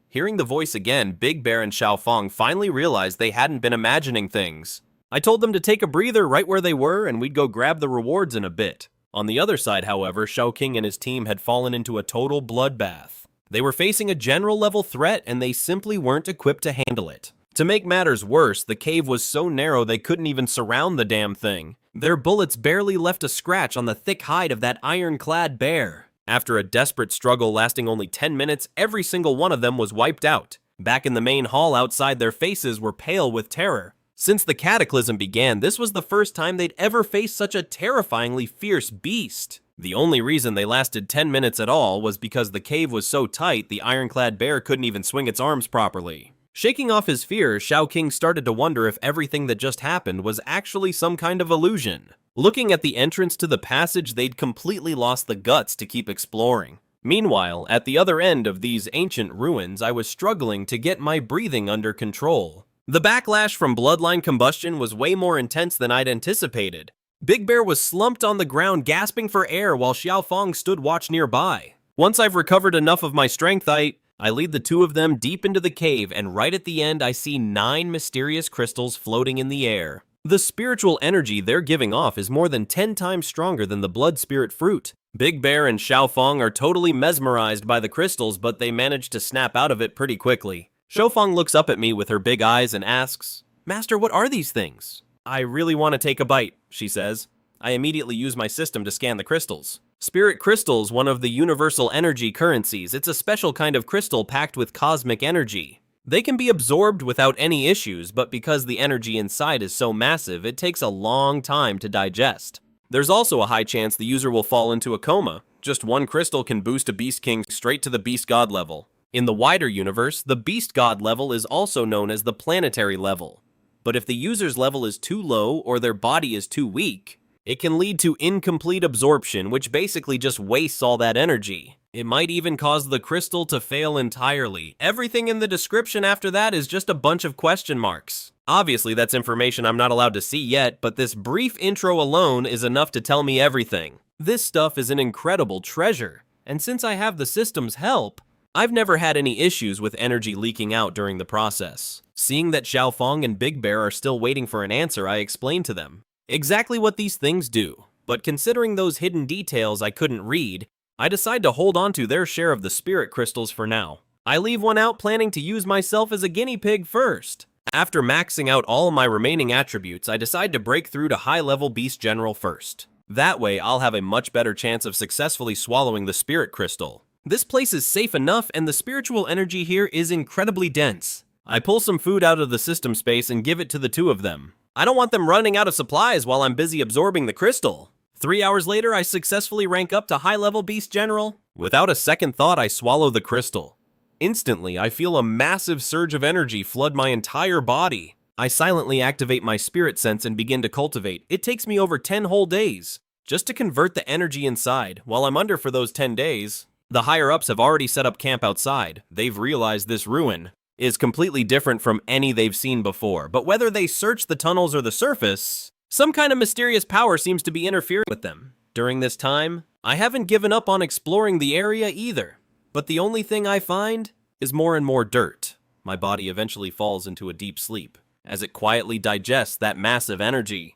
Speaker 1: Hearing the voice again, Big Bear and Xiaofang finally realized they hadn't been imagining things. I told them to take a breather right where they were and we'd go grab the rewards in a bit. On the other side, however, Xiaofang and his team had fallen into a total bloodbath. They were facing a general level threat and they simply weren't equipped to handle it. To make matters worse, the cave was so narrow they couldn't even surround the damn thing. Their bullets barely left a scratch on the thick hide of that iron-clad bear. After a desperate struggle lasting only 10 minutes, every single one of them was wiped out. Back in the main hall outside, their faces were pale with terror. Since the cataclysm began, this was the first time they'd ever faced such a terrifyingly fierce beast. The only reason they lasted 10 minutes at all was because the cave was so tight the ironclad bear couldn't even swing its arms properly. Shaking off his fear, Xiaofang started to wonder if everything that just happened was actually some kind of illusion. Looking at the entrance to the passage, they'd completely lost the guts to keep exploring. Meanwhile, at the other end of these ancient ruins, I was struggling to get my breathing under control. The backlash from bloodline combustion was way more intense than I'd anticipated. Big Bear was slumped on the ground gasping for air while Xiaofang stood watch nearby. Once I've recovered enough of my strength, I lead the two of them deep into the cave, and right at the end I see 9 mysterious crystals floating in the air. The spiritual energy they're giving off is more than 10 times stronger than the blood spirit fruit. Big Bear and Xiaofang are totally mesmerized by the crystals, but they manage to snap out of it pretty quickly. Xiaofang looks up at me with her big eyes and asks, "Master, what are these things?" "I really want to take a bite," she says. I immediately use my system to scan the crystals. Spirit crystals, one of the universal energy currencies. It's a special kind of crystal packed with cosmic energy. They can be absorbed without any issues, but because the energy inside is so massive, it takes a long time to digest. There's also a high chance the user will fall into a coma. Just one crystal can boost a Beast King straight to the Beast God level. In the wider universe, the Beast God level is also known as the planetary level. But if the user's level is too low or their body is too weak, it can lead to incomplete absorption, which basically just wastes all that energy. It might even cause the crystal to fail entirely. Everything in the description after that is just a bunch of question marks. Obviously, that's information I'm not allowed to see yet, but this brief intro alone is enough to tell me everything. This stuff is an incredible treasure, and since I have the system's help, I've never had any issues with energy leaking out during the process. Seeing that Xiaofang and Big Bear are still waiting for an answer, I explained to them exactly what these things do. But considering those hidden details I couldn't read, I decide to hold on to their share of the spirit crystals for now. I leave one out planning to use myself as a guinea pig first. After maxing out all my remaining attributes, I decide to break through to high-level Beast General first. That way, I'll have a much better chance of successfully swallowing the spirit crystal. This place is safe enough, and the spiritual energy here is incredibly dense. I pull some food out of the system space and give it to the two of them. I don't want them running out of supplies while I'm busy absorbing the crystal. 3 hours later, I successfully rank up to high-level Beast General. Without a second thought, I swallow the crystal. Instantly, I feel a massive surge of energy flood my entire body. I silently activate my spirit sense and begin to cultivate. It takes me over 10 whole days just to convert the energy inside. While I'm under for those 10 days, the higher-ups have already set up camp outside. They've realized this ruin is completely different from any they've seen before, but whether they search the tunnels or the surface, some kind of mysterious power seems to be interfering with them. During this time, I haven't given up on exploring the area either, but the only thing I find is more and more dirt. My body eventually falls into a deep sleep as it quietly digests that massive energy.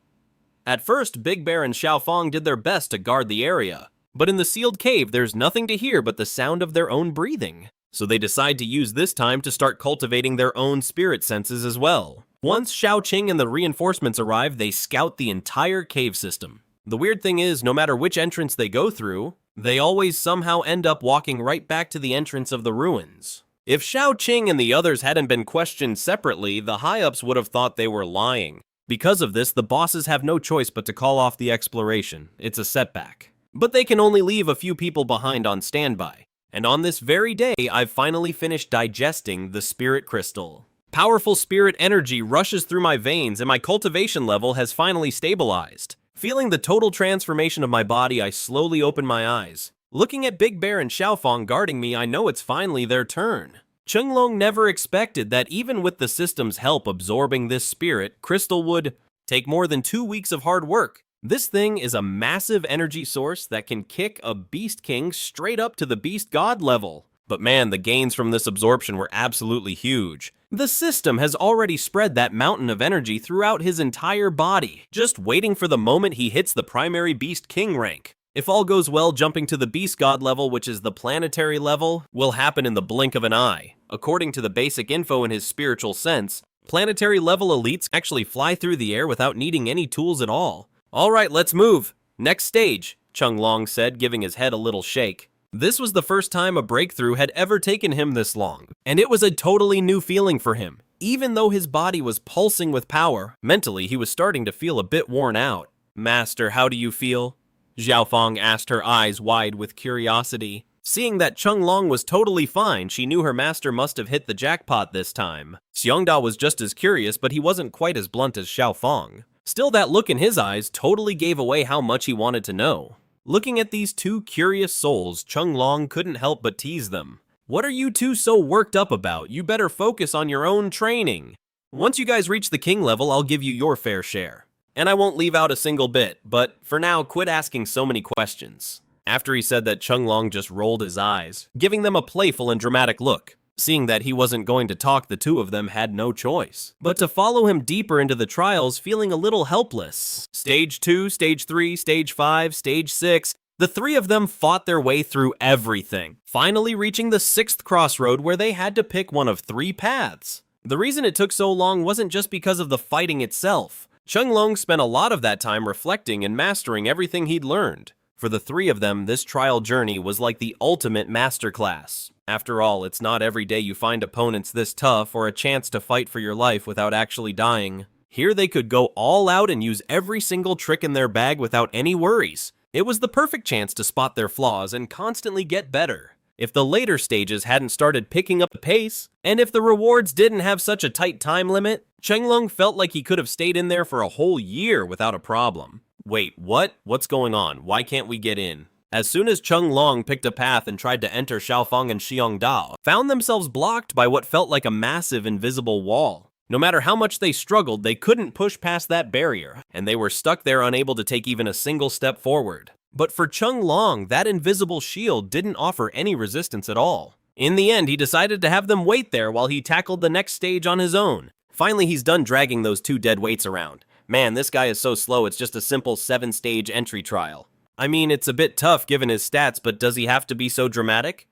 Speaker 1: At first, Big Bear and Xiaofang did their best to guard the area, but in the sealed cave, there's nothing to hear but the sound of their own breathing. So they decide to use this time to start cultivating their own spirit senses as well. Once Xiaoqing and the reinforcements arrive, they scout the entire cave system. The weird thing is, no matter which entrance they go through, they always somehow end up walking right back to the entrance of the ruins. If Xiaoqing and the others hadn't been questioned separately, the high-ups would have thought they were lying. Because of this, the bosses have no choice but to call off the exploration. It's a setback. But they can only leave a few people behind on standby. And on this very day, I've finally finished digesting the spirit crystal. Powerful spirit energy rushes through my veins and my cultivation level has finally stabilized. Feeling the total transformation of my body, I slowly open my eyes. Looking at Big Bear and Xiaofang guarding me, I know it's finally their turn. Chenglong never expected that even with the system's help absorbing this spirit crystal would take more than 2 weeks of hard work. This thing is a massive energy source that can kick a Beast King straight up to the Beast God level. But man, the gains from this absorption were absolutely huge. The system has already spread that mountain of energy throughout his entire body, just waiting for the moment he hits the primary Beast King rank. If all goes well, jumping to the Beast God level, which is the planetary level, will happen in the blink of an eye. According to the basic info in his spiritual sense, planetary level elites actually fly through the air without needing any tools at all. Alright, let's move. Next stage, Chenglong said, giving his head a little shake. This was the first time a breakthrough had ever taken him this long, and it was a totally new feeling for him. Even though his body was pulsing with power, mentally he was starting to feel a bit worn out. Master, how do you feel? Xiaofang asked, her eyes wide with curiosity. Seeing that Chenglong was totally fine, she knew her master must have hit the jackpot this time. Xiongda was just as curious, but he wasn't quite as blunt as Xiaofang. Still, that look in his eyes totally gave away how much he wanted to know. Looking at these two curious souls, Chenglong couldn't help but tease them. What are you two so worked up about? You better focus on your own training. Once you guys reach the king level, I'll give you your fair share. And I won't leave out a single bit, but for now, quit asking so many questions. After he said that, Chenglong just rolled his eyes, giving them a playful and dramatic look. Seeing that he wasn't going to talk, the two of them had no choice but to follow him deeper into the trials, feeling a little helpless. Stage 2, Stage 3, Stage 5, Stage 6, the three of them fought their way through everything, finally reaching the 6th crossroad where they had to pick one of 3 paths. The reason it took so long wasn't just because of the fighting itself. Chenglong spent a lot of that time reflecting and mastering everything he'd learned. For the three of them, this trial journey was like the ultimate masterclass. After all, it's not every day you find opponents this tough or a chance to fight for your life without actually dying. Here they could go all out and use every single trick in their bag without any worries. It was the perfect chance to spot their flaws and constantly get better. If the later stages hadn't started picking up the pace, and if the rewards didn't have such a tight time limit, Chenglong felt like he could have stayed in there for a whole year without a problem. Wait, what? What's going on? Why can't we get in? As soon as Chenglong picked a path and tried to enter, Xiaofang and Xiongdao found themselves blocked by what felt like a massive invisible wall. No matter how much they struggled, they couldn't push past that barrier, and they were stuck there unable to take even a single step forward. But for Chenglong, that invisible shield didn't offer any resistance at all. In the end, he decided to have them wait there while he tackled the next stage on his own. Finally, he's done dragging those two dead weights around. Man, this guy is so slow, it's just a simple 7-stage entry trial. I mean, it's a bit tough given his stats, but does he have to be so dramatic?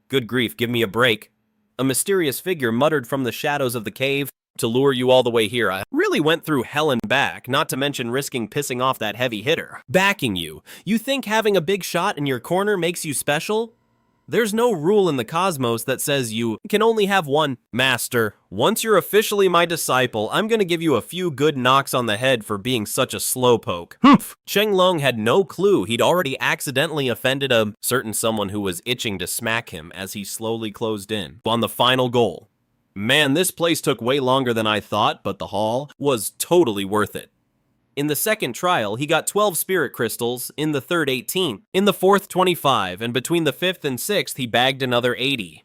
Speaker 1: Good grief, give me a break. A mysterious figure muttered from the shadows of the cave, "To lure you all the way here, I really went through hell and back, not to mention risking pissing off that heavy hitter. Backing you. You think having a big shot in your corner makes you special? There's no rule in the cosmos that says you can only have one master. Once you're officially my disciple, I'm gonna give you a few good knocks on the head for being such a slowpoke." Humph! Chenglong had no clue he'd already accidentally offended a certain someone who was itching to smack him as he slowly closed in on the final goal. Man, this place took way longer than I thought, but the haul was totally worth it. In the second trial, he got 12 spirit crystals, in the third 18, in the fourth 25, and between the fifth and sixth he bagged another 80.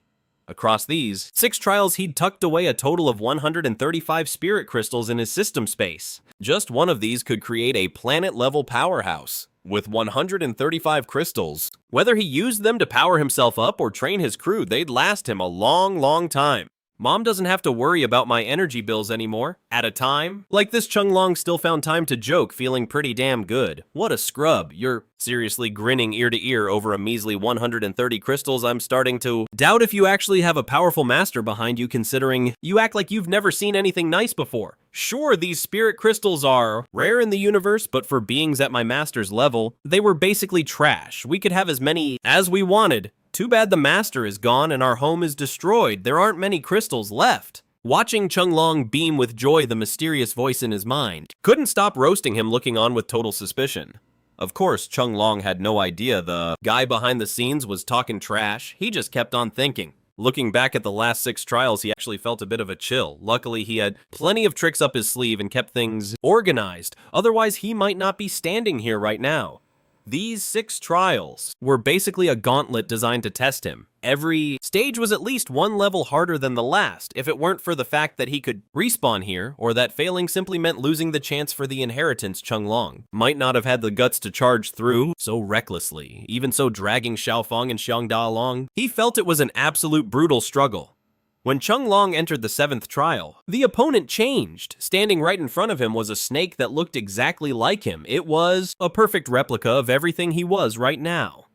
Speaker 1: Across these 6 trials he'd tucked away a total of 135 spirit crystals in his system space. Just one of these could create a planet-level powerhouse. With 135 crystals, whether he used them to power himself up or train his crew, they'd last him a long time. Mom doesn't have to worry about my energy bills anymore. At a time like this, Chenglong still found time to joke, feeling pretty damn good. What a scrub. You're seriously grinning ear to ear over a measly 130 crystals. I'm starting to doubt if you actually have a powerful master behind you, considering you act like you've never seen anything nice before. Sure, these spirit crystals are rare in the universe, but for beings at my master's level, they were basically trash. We could have as many as we wanted. Too bad the master is gone and our home is destroyed. There aren't many crystals left. Watching Chenglong beam with joy, the mysterious voice in his mind couldn't stop roasting him, looking on with total suspicion. Of course, Chenglong had no idea the guy behind the scenes was talking trash. He just kept on thinking. Looking back at the last 6 trials, he actually felt a bit of a chill. Luckily, he had plenty of tricks up his sleeve and kept things organized. Otherwise, he might not be standing here right now. These 6 trials were basically a gauntlet designed to test him. Every stage was at least one level harder than the last, if it weren't for the fact that he could respawn here, or that failing simply meant losing the chance for the inheritance. Chenglong might not have had the guts to charge through so recklessly. Even so, dragging Xiaofang and Xiongda along, he felt it was an absolute brutal struggle. When Chenglong entered the 7th trial, the opponent changed. Standing right in front of him was a snake that looked exactly like him. It was a perfect replica of everything he was right now.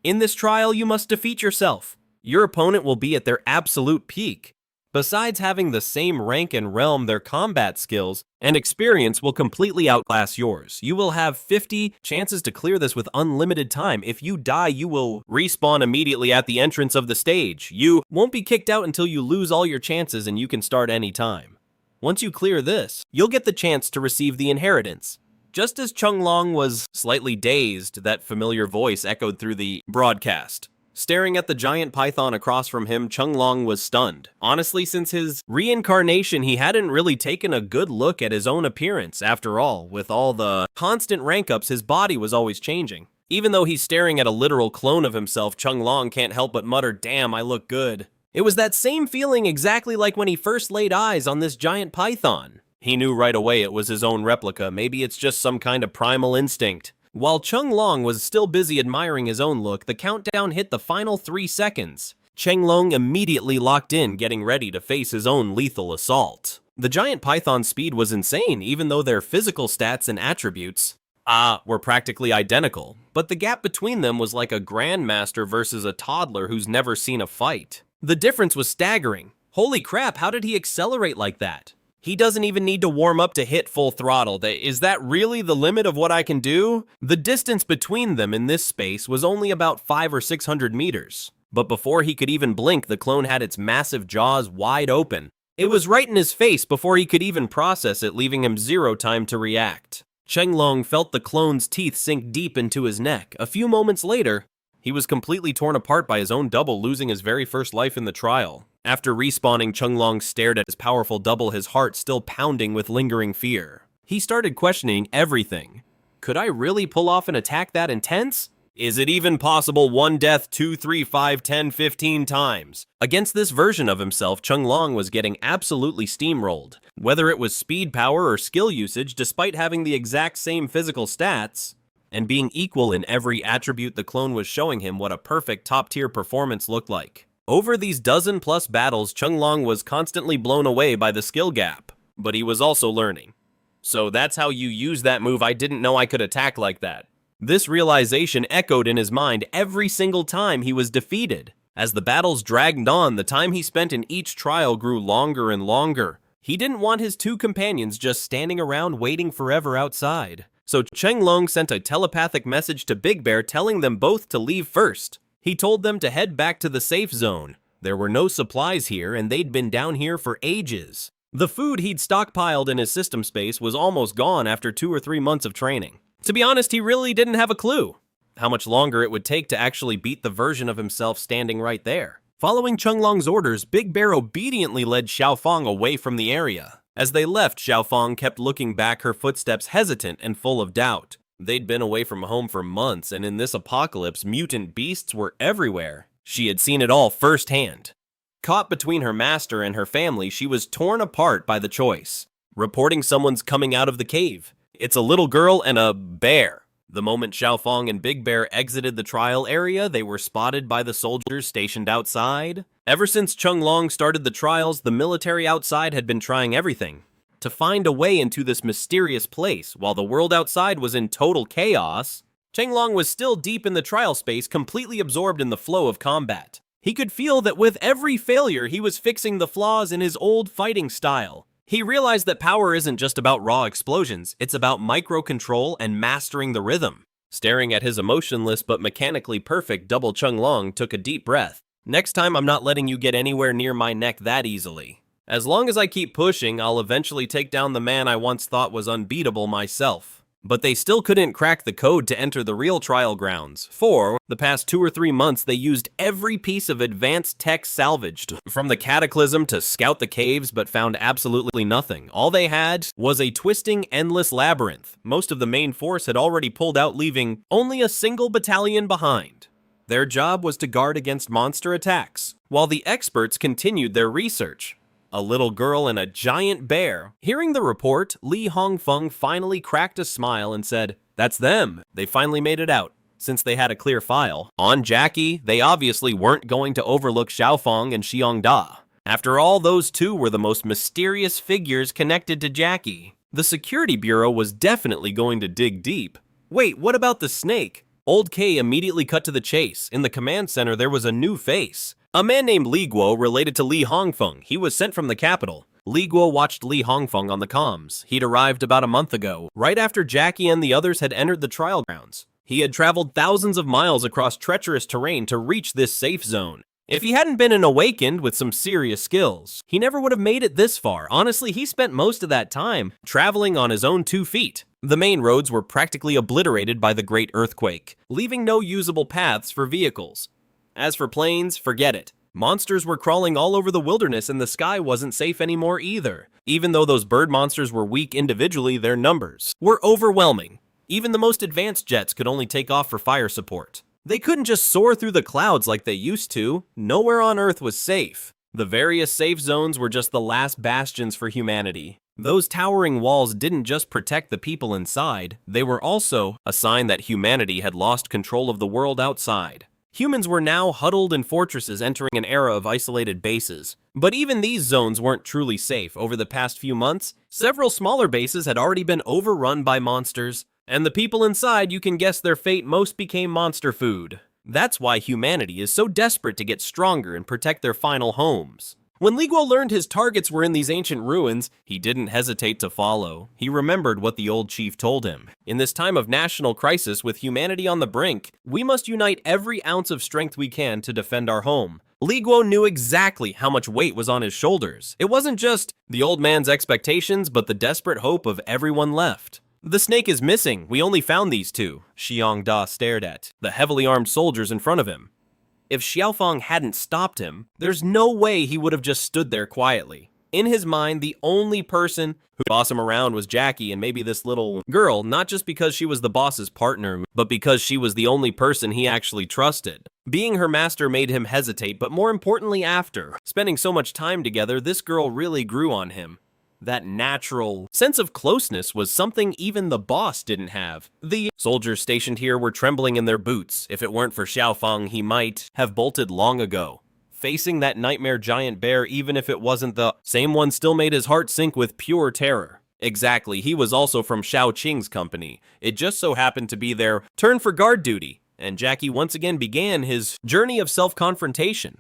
Speaker 1: In this trial, you must defeat yourself. Your opponent will be at their absolute peak. Besides having the same rank and realm, their combat skills and experience will completely outclass yours. You will have 50 chances to clear this with unlimited time. If you die, you will respawn immediately at the entrance of the stage. You won't be kicked out until you lose all your chances, and you can start any time. Once you clear this, you'll get the chance to receive the inheritance. Just as Chenglong was slightly dazed, that familiar voice echoed through the broadcast. Staring at the giant python across from him, Chenglong was stunned. Honestly, since his reincarnation, he hadn't really taken a good look at his own appearance. After all, with all the constant rank ups, his body was always changing. Even though he's staring at a literal clone of himself, Chenglong can't help but mutter, "Damn, I look good." It was that same feeling exactly like when he first laid eyes on this giant python. He knew right away it was his own replica. Maybe it's just some kind of primal instinct. While Chenglong was still busy admiring his own look, the countdown hit the final 3 seconds. Chenglong immediately locked in, getting ready to face his own lethal assault. The giant python's speed was insane, even though their physical stats and attributes were practically identical. But the gap between them was like a grandmaster versus a toddler who's never seen a fight. The difference was staggering. Holy crap, how did he accelerate like that? He doesn't even need to warm up to hit full throttle. Is that really the limit of what I can do? The distance between them in this space was only about 500 or 600 meters. But before he could even blink, the clone had its massive jaws wide open. It was right in his face before he could even process it, leaving him zero time to react. Chenglong felt the clone's teeth sink deep into his neck. A few moments later, he was completely torn apart by his own double, losing his very first life in the trial. After respawning, Chenglong stared at his powerful double, his heart still pounding with lingering fear. He started questioning everything. Could I really pull off an attack that intense? Is it even possible 1 death 2, 3, 5, 10, 15 times? Against this version of himself, Chenglong was getting absolutely steamrolled. Whether it was speed, power, or skill usage, despite having the exact same physical stats, and being equal in every attribute, the clone was showing him what a perfect top-tier performance looked like. Over these dozen-plus battles, Chenglong was constantly blown away by the skill gap, but he was also learning. So that's how you use that move. I didn't know I could attack like that. This realization echoed in his mind every single time he was defeated. As the battles dragged on, the time he spent in each trial grew longer and longer. He didn't want his two companions just standing around waiting forever outside. So Chenglong sent a telepathic message to Big Bear telling them both to leave first. He told them to head back to the safe zone. There were no supplies here, and they'd been down here for ages. The food he'd stockpiled in his system space was almost gone after 2 or 3 months of training. To be honest, he really didn't have a clue how much longer it would take to actually beat the version of himself standing right there. Following Chenglong's orders, Big Bear obediently led Xiaofang away from the area. As they left, Xiaofang kept looking back, her footsteps hesitant and full of doubt. They'd been away from home for months, and in this apocalypse, mutant beasts were everywhere. She had seen it all firsthand. Caught between her master and her family, she was torn apart by the choice. Reporting someone's coming out of the cave. It's a little girl and a bear. The moment Xiaofang and Big Bear exited the trial area, they were spotted by the soldiers stationed outside. Ever since Chenglong started the trials, the military outside had been trying everything to find a way into this mysterious place. While the world outside was in total chaos, Chenglong was still deep in the trial space, completely absorbed in the flow of combat. He could feel that with every failure, he was fixing the flaws in his old fighting style. He realized that power isn't just about raw explosions, it's about micro-control and mastering the rhythm. Staring at his emotionless but mechanically perfect double, Chenglong took a deep breath. Next time, I'm not letting you get anywhere near my neck that easily. As long as I keep pushing, I'll eventually take down the man I once thought was unbeatable myself. But they still couldn't crack the code to enter the real trial grounds. For the past 2 or 3 months, they used every piece of advanced tech salvaged, from the cataclysm to scout the caves, but found absolutely nothing. All they had was a twisting, endless labyrinth. Most of the main force had already pulled out, leaving only a single battalion behind. Their job was to guard against monster attacks, while the experts continued their research. A little girl and a giant bear. Hearing the report, Li Hongfeng finally cracked a smile and said, "That's them. They finally made it out." Since they had a clear file on Jackie, they obviously weren't going to overlook Xiaofang and Xiongda. After all, those two were the most mysterious figures connected to Jackie. The security bureau was definitely going to dig deep. Wait, what about the snake? Old K immediately cut to the chase. In the command center, there was a new face. A man named Li Guo, related to Li Hongfeng. He was sent from the capital. Li Guo watched Li Hongfeng on the comms. He'd arrived about a month ago, right after Jackie and the others had entered the trial grounds. He had traveled thousands of miles across treacherous terrain to reach this safe zone. If he hadn't been an awakened with some serious skills, he never would have made it this far. Honestly, he spent most of that time traveling on his own 2 feet. The main roads were practically obliterated by the Great Earthquake, leaving no usable paths for vehicles. As for planes, forget it. Monsters were crawling all over the wilderness, and the sky wasn't safe anymore either. Even though those bird monsters were weak individually, their numbers were overwhelming. Even the most advanced jets could only take off for fire support. They couldn't just soar through the clouds like they used to. Nowhere on Earth was safe. The various safe zones were just the last bastions for humanity. Those towering walls didn't just protect the people inside, they were also a sign that humanity had lost control of the world outside. Humans were now huddled in fortresses, entering an era of isolated bases. But even these zones weren't truly safe. Over the past few months, several smaller bases had already been overrun by monsters, and the people inside, you can guess their fate, most became monster food. That's why humanity is so desperate to get stronger and protect their final homes. When Li Guo learned his targets were in these ancient ruins, he didn't hesitate to follow. He remembered what the old chief told him. In this time of national crisis with humanity on the brink, we must unite every ounce of strength we can to defend our home. Li Guo knew exactly how much weight was on his shoulders. It wasn't just the old man's expectations, but the desperate hope of everyone left. The snake is missing. We only found these two, Xiang Da stared at the heavily armed soldiers in front of him. If Xiaofang hadn't stopped him, there's no way he would have just stood there quietly. In his mind, the only person who bossed him around was Jackie and maybe this little girl, not just because she was the boss's partner, but because she was the only person he actually trusted. Being her master made him hesitate, but more importantly after spending so much time together, this girl really grew on him. That natural sense of closeness was something even the boss didn't have. The soldiers stationed here were trembling in their boots. If it weren't for Xiaofang, he might have bolted long ago. Facing that nightmare giant bear, even if it wasn't the same one, still made his heart sink with pure terror. Exactly, he was also from Shao Qing's company. It just so happened to be their turn for guard duty, and Jackie once again began his journey of self-confrontation.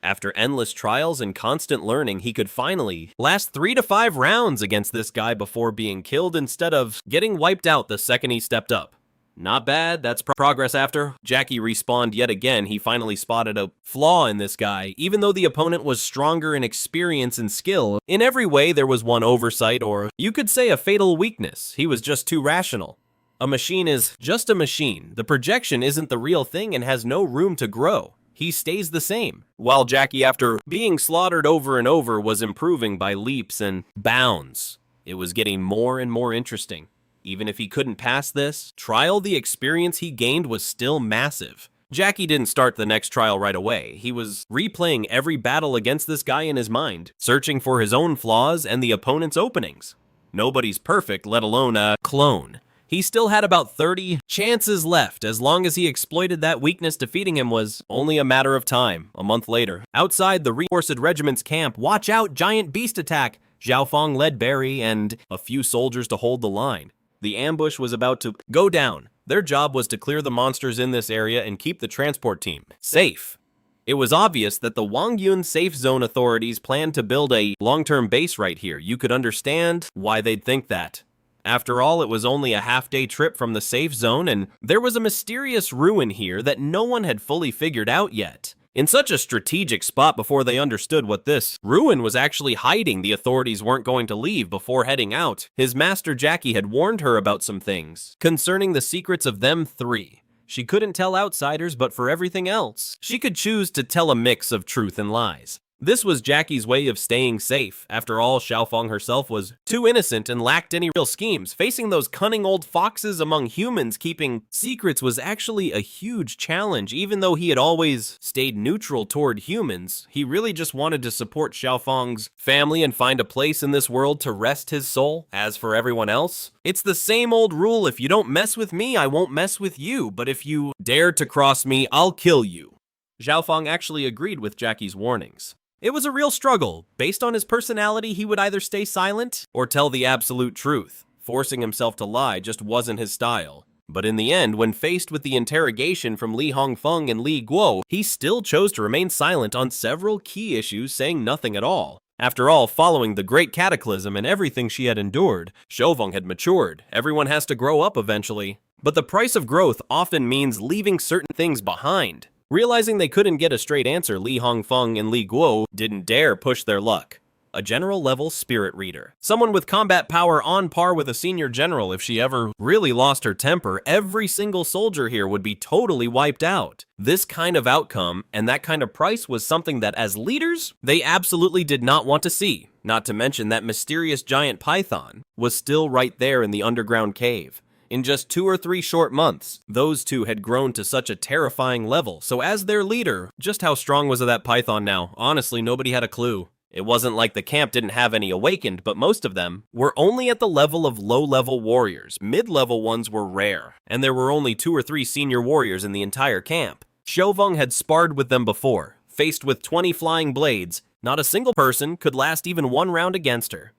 Speaker 1: After endless trials and constant learning, he could finally last 3 to 5 rounds against this guy before being killed instead of getting wiped out the second he stepped up. Not bad, that's progress after Jackie respawned yet again. He finally spotted a flaw in this guy. Even though the opponent was stronger in experience and skill, in every way there was one oversight, or you could say a fatal weakness. He was just too rational. A machine is just a machine. The projection isn't the real thing and has no room to grow. He stays the same. While Jackie, after being slaughtered over and over, was improving by leaps and bounds. It was getting more and more interesting. Even if he couldn't pass this trial, the experience he gained was still massive. Jackie didn't start the next trial right away. He was replaying every battle against this guy in his mind, searching for his own flaws and the opponent's openings. Nobody's perfect, let alone a clone. He still had about 30 chances left. As long as he exploited that weakness, defeating him was only a matter of time. A month later, outside the reinforced regiment's camp, watch out, giant beast attack! Xiaofang led Barry and a few soldiers to hold the line. The ambush was about to go down. Their job was to clear the monsters in this area and keep the transport team safe. It was obvious that the Wangyun Safe Zone authorities planned to build a long-term base right here. You could understand why they'd think that. After all, it was only a half-day trip from the safe zone, and there was a mysterious ruin here that no one had fully figured out yet. In such a strategic spot before they understood what this ruin was actually hiding, the authorities weren't going to leave before heading out. His master Jackie had warned her about some things concerning the secrets of them three. She couldn't tell outsiders, but for everything else, she could choose to tell a mix of truth and lies. This was Jackie's way of staying safe. After all, Xiaofang herself was too innocent and lacked any real schemes. Facing those cunning old foxes among humans, keeping secrets was actually a huge challenge. Even though he had always stayed neutral toward humans, he really just wanted to support Xiaofang's family and find a place in this world to rest his soul. As for everyone else, it's the same old rule: if you don't mess with me, I won't mess with you. But if you dare to cross me, I'll kill you. Xiaofang actually agreed with Jackie's warnings. It was a real struggle. Based on his personality, he would either stay silent or tell the absolute truth. Forcing himself to lie just wasn't his style. But in the end, when faced with the interrogation from Li Hongfeng and Li Guo, he still chose to remain silent on several key issues, saying nothing at all. After all, following the great cataclysm and everything she had endured, Xiaofang had matured. Everyone has to grow up eventually. But the price of growth often means leaving certain things behind. Realizing they couldn't get a straight answer, Li Hongfeng and Li Guo didn't dare push their luck. A general-level spirit reader. Someone with combat power on par with a senior general. If she ever really lost her temper, every single soldier here would be totally wiped out. This kind of outcome and that kind of price was something that, as leaders, they absolutely did not want to see. Not to mention that mysterious giant python was still right there in the underground cave. In just 2 or 3 short months, those two had grown to such a terrifying level. So as their leader, just how strong was that python now? Honestly, nobody had a clue. It wasn't like the camp didn't have any awakened, but most of them were only at the level of low-level warriors. Mid-level ones were rare, and there were only 2 or 3 senior warriors in the entire camp. Xiaofang had sparred with them before. Faced with 20 flying blades, not a single person could last even 1 round against her.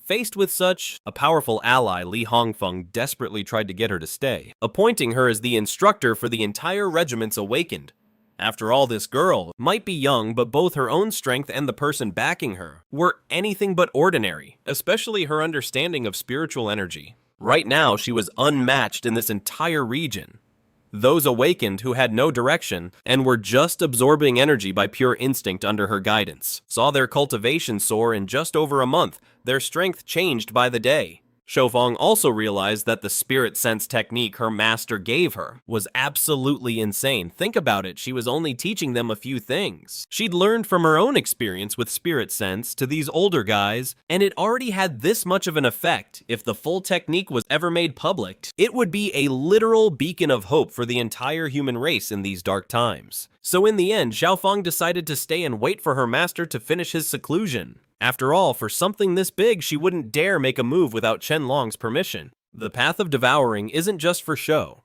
Speaker 1: Faced with such a powerful ally, Li Hongfeng desperately tried to get her to stay, appointing her as the instructor for the entire regiment's awakened. After all, this girl might be young, but both her own strength and the person backing her were anything but ordinary, especially her understanding of spiritual energy. Right now, she was unmatched in this entire region. Those awakened who had no direction and were just absorbing energy by pure instinct under her guidance saw their cultivation soar in just over a month. Their strength changed by the day. Xiaofang also realized that the spirit sense technique her master gave her was absolutely insane. Think about it, she was only teaching them a few things. She'd learned from her own experience with spirit sense to these older guys, and it already had this much of an effect. If the full technique was ever made public, it would be a literal beacon of hope for the entire human race in these dark times. So in the end, Xiaofang decided to stay and wait for her master to finish his seclusion. After all, for something this big, she wouldn't dare make a move without Qianlong's permission. The path of devouring isn't just for show.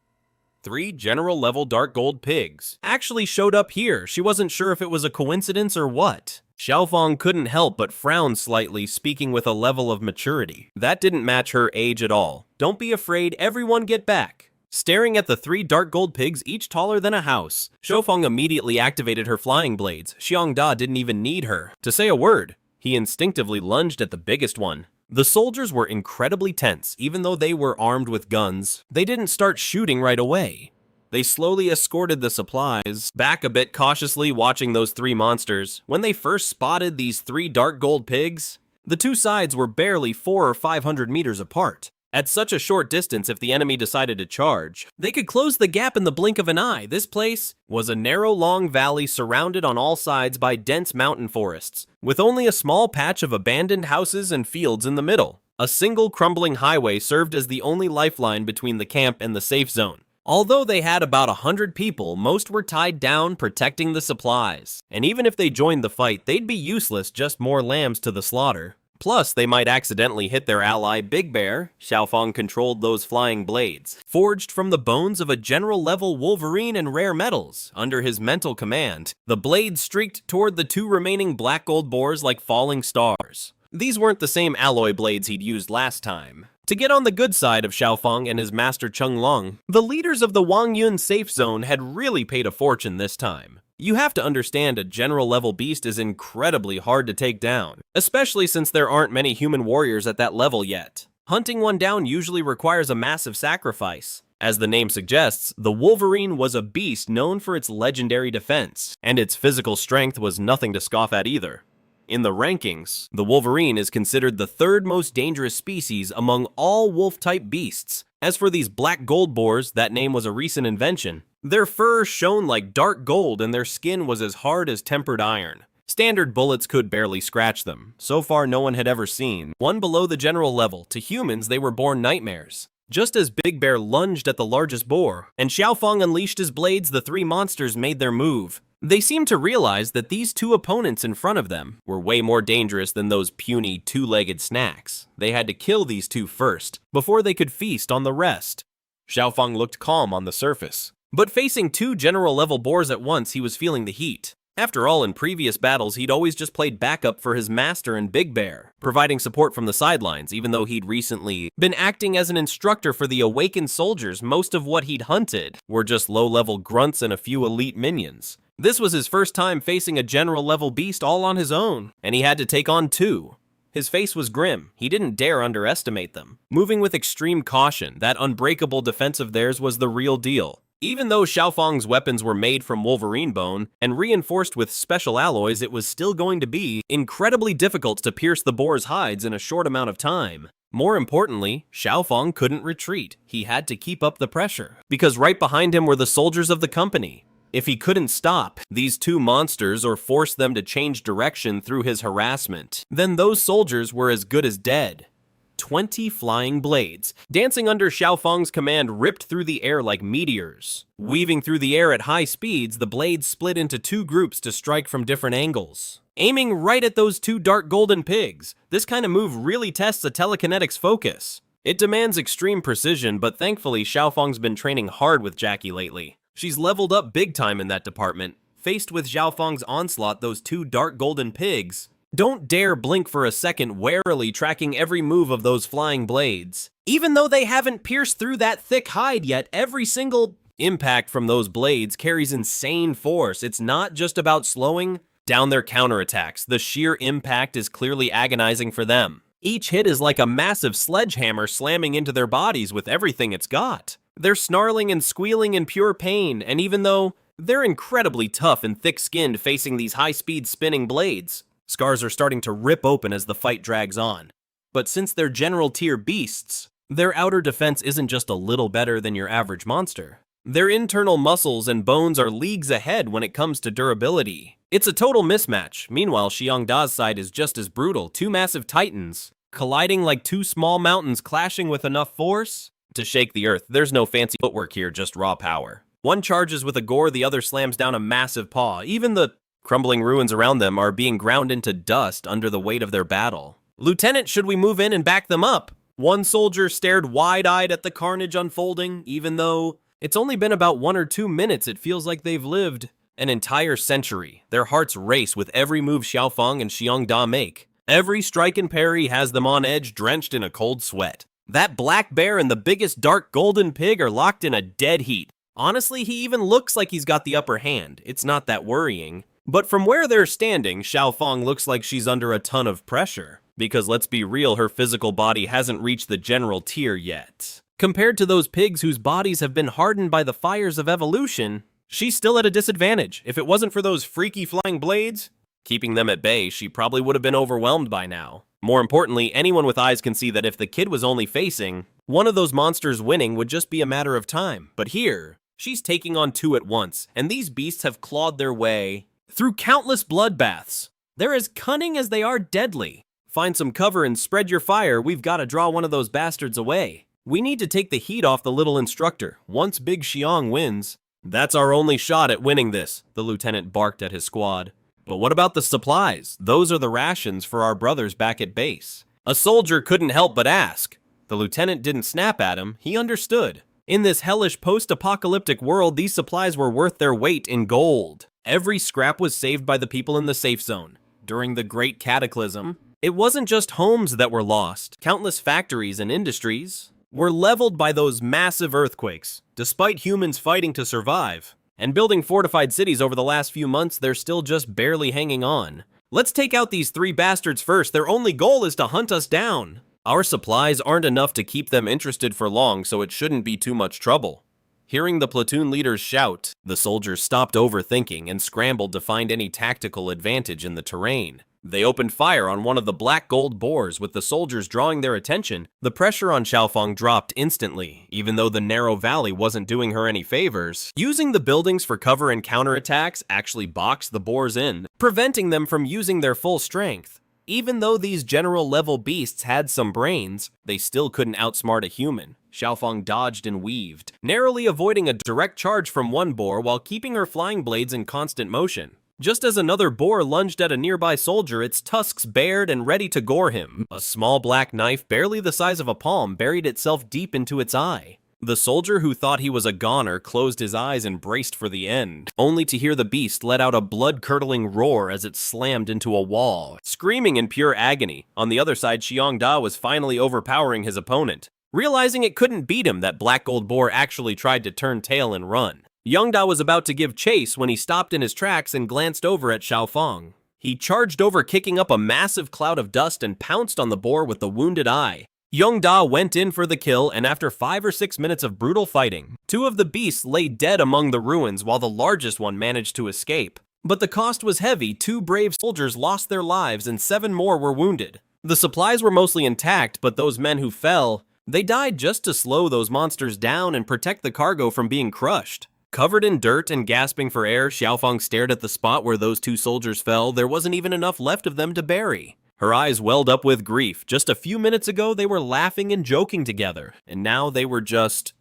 Speaker 1: 3 general-level dark gold pigs actually showed up here. She wasn't sure if it was a coincidence or what. Xiaofang couldn't help but frown slightly, speaking with a level of maturity that didn't match her age at all. Don't be afraid, everyone get back. Staring at the 3 dark gold pigs, each taller than a house, Xiaofang immediately activated her flying blades. Xiangda didn't even need her to say a word. He instinctively lunged at the biggest one. The soldiers were incredibly tense. Even though they were armed with guns, they didn't start shooting right away. They slowly escorted the supplies back a bit, cautiously watching those 3 monsters. When they first spotted these 3 dark gold pigs, the 2 sides were barely 400 or 500 meters apart. At such a short distance, if the enemy decided to charge, they could close the gap in the blink of an eye. This place was a narrow, long valley surrounded on all sides by dense mountain forests, with only a small patch of abandoned houses and fields in the middle. A single crumbling highway served as the only lifeline between the camp and the safe zone. Although they had about 100 people, most were tied down protecting the supplies. And even if they joined the fight, they'd be useless, just more lambs to the slaughter. Plus, they might accidentally hit their ally Big Bear. Xiaofang controlled those flying blades, forged from the bones of a general-level wolverine and rare metals. Under his mental command, the blades streaked toward the 2 remaining black gold boars like falling stars. These weren't the same alloy blades he'd used last time. To get on the good side of Xiaofang and his master Qianlong, the leaders of the Wangyun safe zone had really paid a fortune this time. You have to understand, a general-level beast is incredibly hard to take down, especially since there aren't many human warriors at that level yet. Hunting one down usually requires a massive sacrifice. As the name suggests, the Wolverine was a beast known for its legendary defense, and its physical strength was nothing to scoff at either. In the rankings, the Wolverine is considered the 3rd most dangerous species among all wolf-type beasts. As for these black gold boars, that name was a recent invention. Their fur shone like dark gold and their skin was as hard as tempered iron. Standard bullets could barely scratch them. So far, no one had ever seen one below the general level. To humans, they were born nightmares. Just as Big Bear lunged at the largest boar, and Xiaofang unleashed his blades, the 3 monsters made their move. They seemed to realize that these 2 opponents in front of them were way more dangerous than those puny 2-legged snacks. They had to kill these 2 first, before they could feast on the rest. Xiaofang looked calm on the surface, but facing 2 general-level boars at once, he was feeling the heat. After all, in previous battles, he'd always just played backup for his master and Big Bear, providing support from the sidelines. Even though he'd recently been acting as an instructor for the awakened soldiers, most of what he'd hunted were just low-level grunts and a few elite minions. This was his first time facing a general-level beast all on his own, and he had to take on 2. His face was grim. He didn't dare underestimate them. Moving with extreme caution, that unbreakable defense of theirs was the real deal. Even though Xiaofang's weapons were made from wolverine bone and reinforced with special alloys, it was still going to be incredibly difficult to pierce the boar's hides in a short amount of time. More importantly, Xiaofang couldn't retreat. He had to keep up the pressure, because right behind him were the soldiers of the company. If he couldn't stop these 2 monsters or force them to change direction through his harassment, then those soldiers were as good as dead. 20 flying blades, dancing under Xiaofang's command, ripped through the air like meteors. Weaving through the air at high speeds, the blades split into 2 groups to strike from different angles, aiming right at those 2 dark golden pigs. This kind of move really tests a telekinetics focus. It demands extreme precision, but thankfully Xiaofang's been training hard with Jackie lately. She's leveled up big time in that department. Faced with Xiaofang's onslaught, those 2 dark golden pigs don't dare blink for a second, warily tracking every move of those flying blades. Even though they haven't pierced through that thick hide yet, every single Impact from those blades carries insane force. It's not just about slowing down their counterattacks. The sheer impact is clearly agonizing for them. Each hit is like a massive sledgehammer slamming into their bodies with everything it's got. They're snarling and squealing in pure pain, and even though they're incredibly tough and thick-skinned facing these high-speed spinning blades, scars are starting to rip open as the fight drags on. But since they're general tier beasts, their outer defense isn't just a little better than your average monster. Their internal muscles and bones are leagues ahead when it comes to durability. It's a total mismatch. Meanwhile, Xiaofang's side is just as brutal. Two massive titans colliding like two small mountains, clashing with enough force to shake the earth. There's no fancy footwork here, just raw power. One charges with a gore, the other slams down a massive paw. Even the crumbling ruins around them are being ground into dust under the weight of their battle. Lieutenant, should we move in and back them up? One soldier stared wide-eyed at the carnage unfolding. Even though it's only been about 1 or 2 minutes, it feels like they've lived an entire century. Their hearts race with every move Xiaofang and Xiongda make. Every strike and parry has them on edge, drenched in a cold sweat. That black bear and the biggest dark golden pig are locked in a dead heat. Honestly, he even looks like he's got the upper hand. It's not that worrying. But from where they're standing, Xiaofang looks like she's under a ton of pressure. Because let's be real, her physical body hasn't reached the general tier yet. Compared to those pigs whose bodies have been hardened by the fires of evolution, she's still at a disadvantage. If it wasn't for those freaky flying blades keeping them at bay, she probably would have been overwhelmed by now. More importantly, anyone with eyes can see that if the kid was only facing one of those monsters, winning would just be a matter of time. But here, she's taking on two at once, and these beasts have clawed their way through countless bloodbaths. They're as cunning as they are deadly. Find some cover and spread your fire. We've got to draw one of those bastards away. We need to take the heat off the little instructor. Once Big Xiong wins, that's our only shot at winning this, the lieutenant barked at his squad. But what about the supplies? Those are the rations for our brothers back at base. A soldier couldn't help but ask. The lieutenant didn't snap at him. He understood. In this hellish post-apocalyptic world, these supplies were worth their weight in gold. Every scrap was saved by the people in the safe zone. During the Great Cataclysm, it wasn't just homes that were lost. Countless factories and industries were leveled by those massive earthquakes. Despite humans fighting to survive and building fortified cities over the last few months, they're still just barely hanging on. Let's take out these three bastards first. Their only goal is to hunt us down. Our supplies aren't enough to keep them interested for long, so it shouldn't be too much trouble. Hearing the platoon leaders shout, the soldiers stopped overthinking and scrambled to find any tactical advantage in the terrain. They opened fire on one of the black gold boars. With the soldiers drawing their attention, the pressure on Xiaofang dropped instantly, even though the narrow valley wasn't doing her any favors. Using the buildings for cover and counterattacks actually boxed the boars in, preventing them from using their full strength. Even though these general-level beasts had some brains, they still couldn't outsmart a human. Xiaofang dodged and weaved, narrowly avoiding a direct charge from one boar while keeping her flying blades in constant motion. Just as another boar lunged at a nearby soldier, its tusks bared and ready to gore him. A small black knife, barely the size of a palm, buried itself deep into its eye. The soldier, who thought he was a goner, closed his eyes and braced for the end, only to hear the beast let out a blood-curdling roar as it slammed into a wall, screaming in pure agony. On the other side, Xiongda was finally overpowering his opponent. Realizing it couldn't beat him, that black gold boar actually tried to turn tail and run. Xiongda was about to give chase when he stopped in his tracks and glanced over at Xiaofang. He charged over, kicking up a massive cloud of dust, and pounced on the boar with the wounded eye. Xiongda went in for the kill, and after 5 or 6 minutes of brutal fighting, two of the beasts lay dead among the ruins while the largest one managed to escape. But the cost was heavy. 2 brave soldiers lost their lives and 7 more were wounded. The supplies were mostly intact, but those men who fell, they died just to slow those monsters down and protect the cargo from being crushed. Covered in dirt and gasping for air, Xiaofang stared at the spot where those 2 soldiers fell. There wasn't even enough left of them to bury. Her eyes welled up with grief. Just a few minutes ago, they were laughing and joking together, and now they were just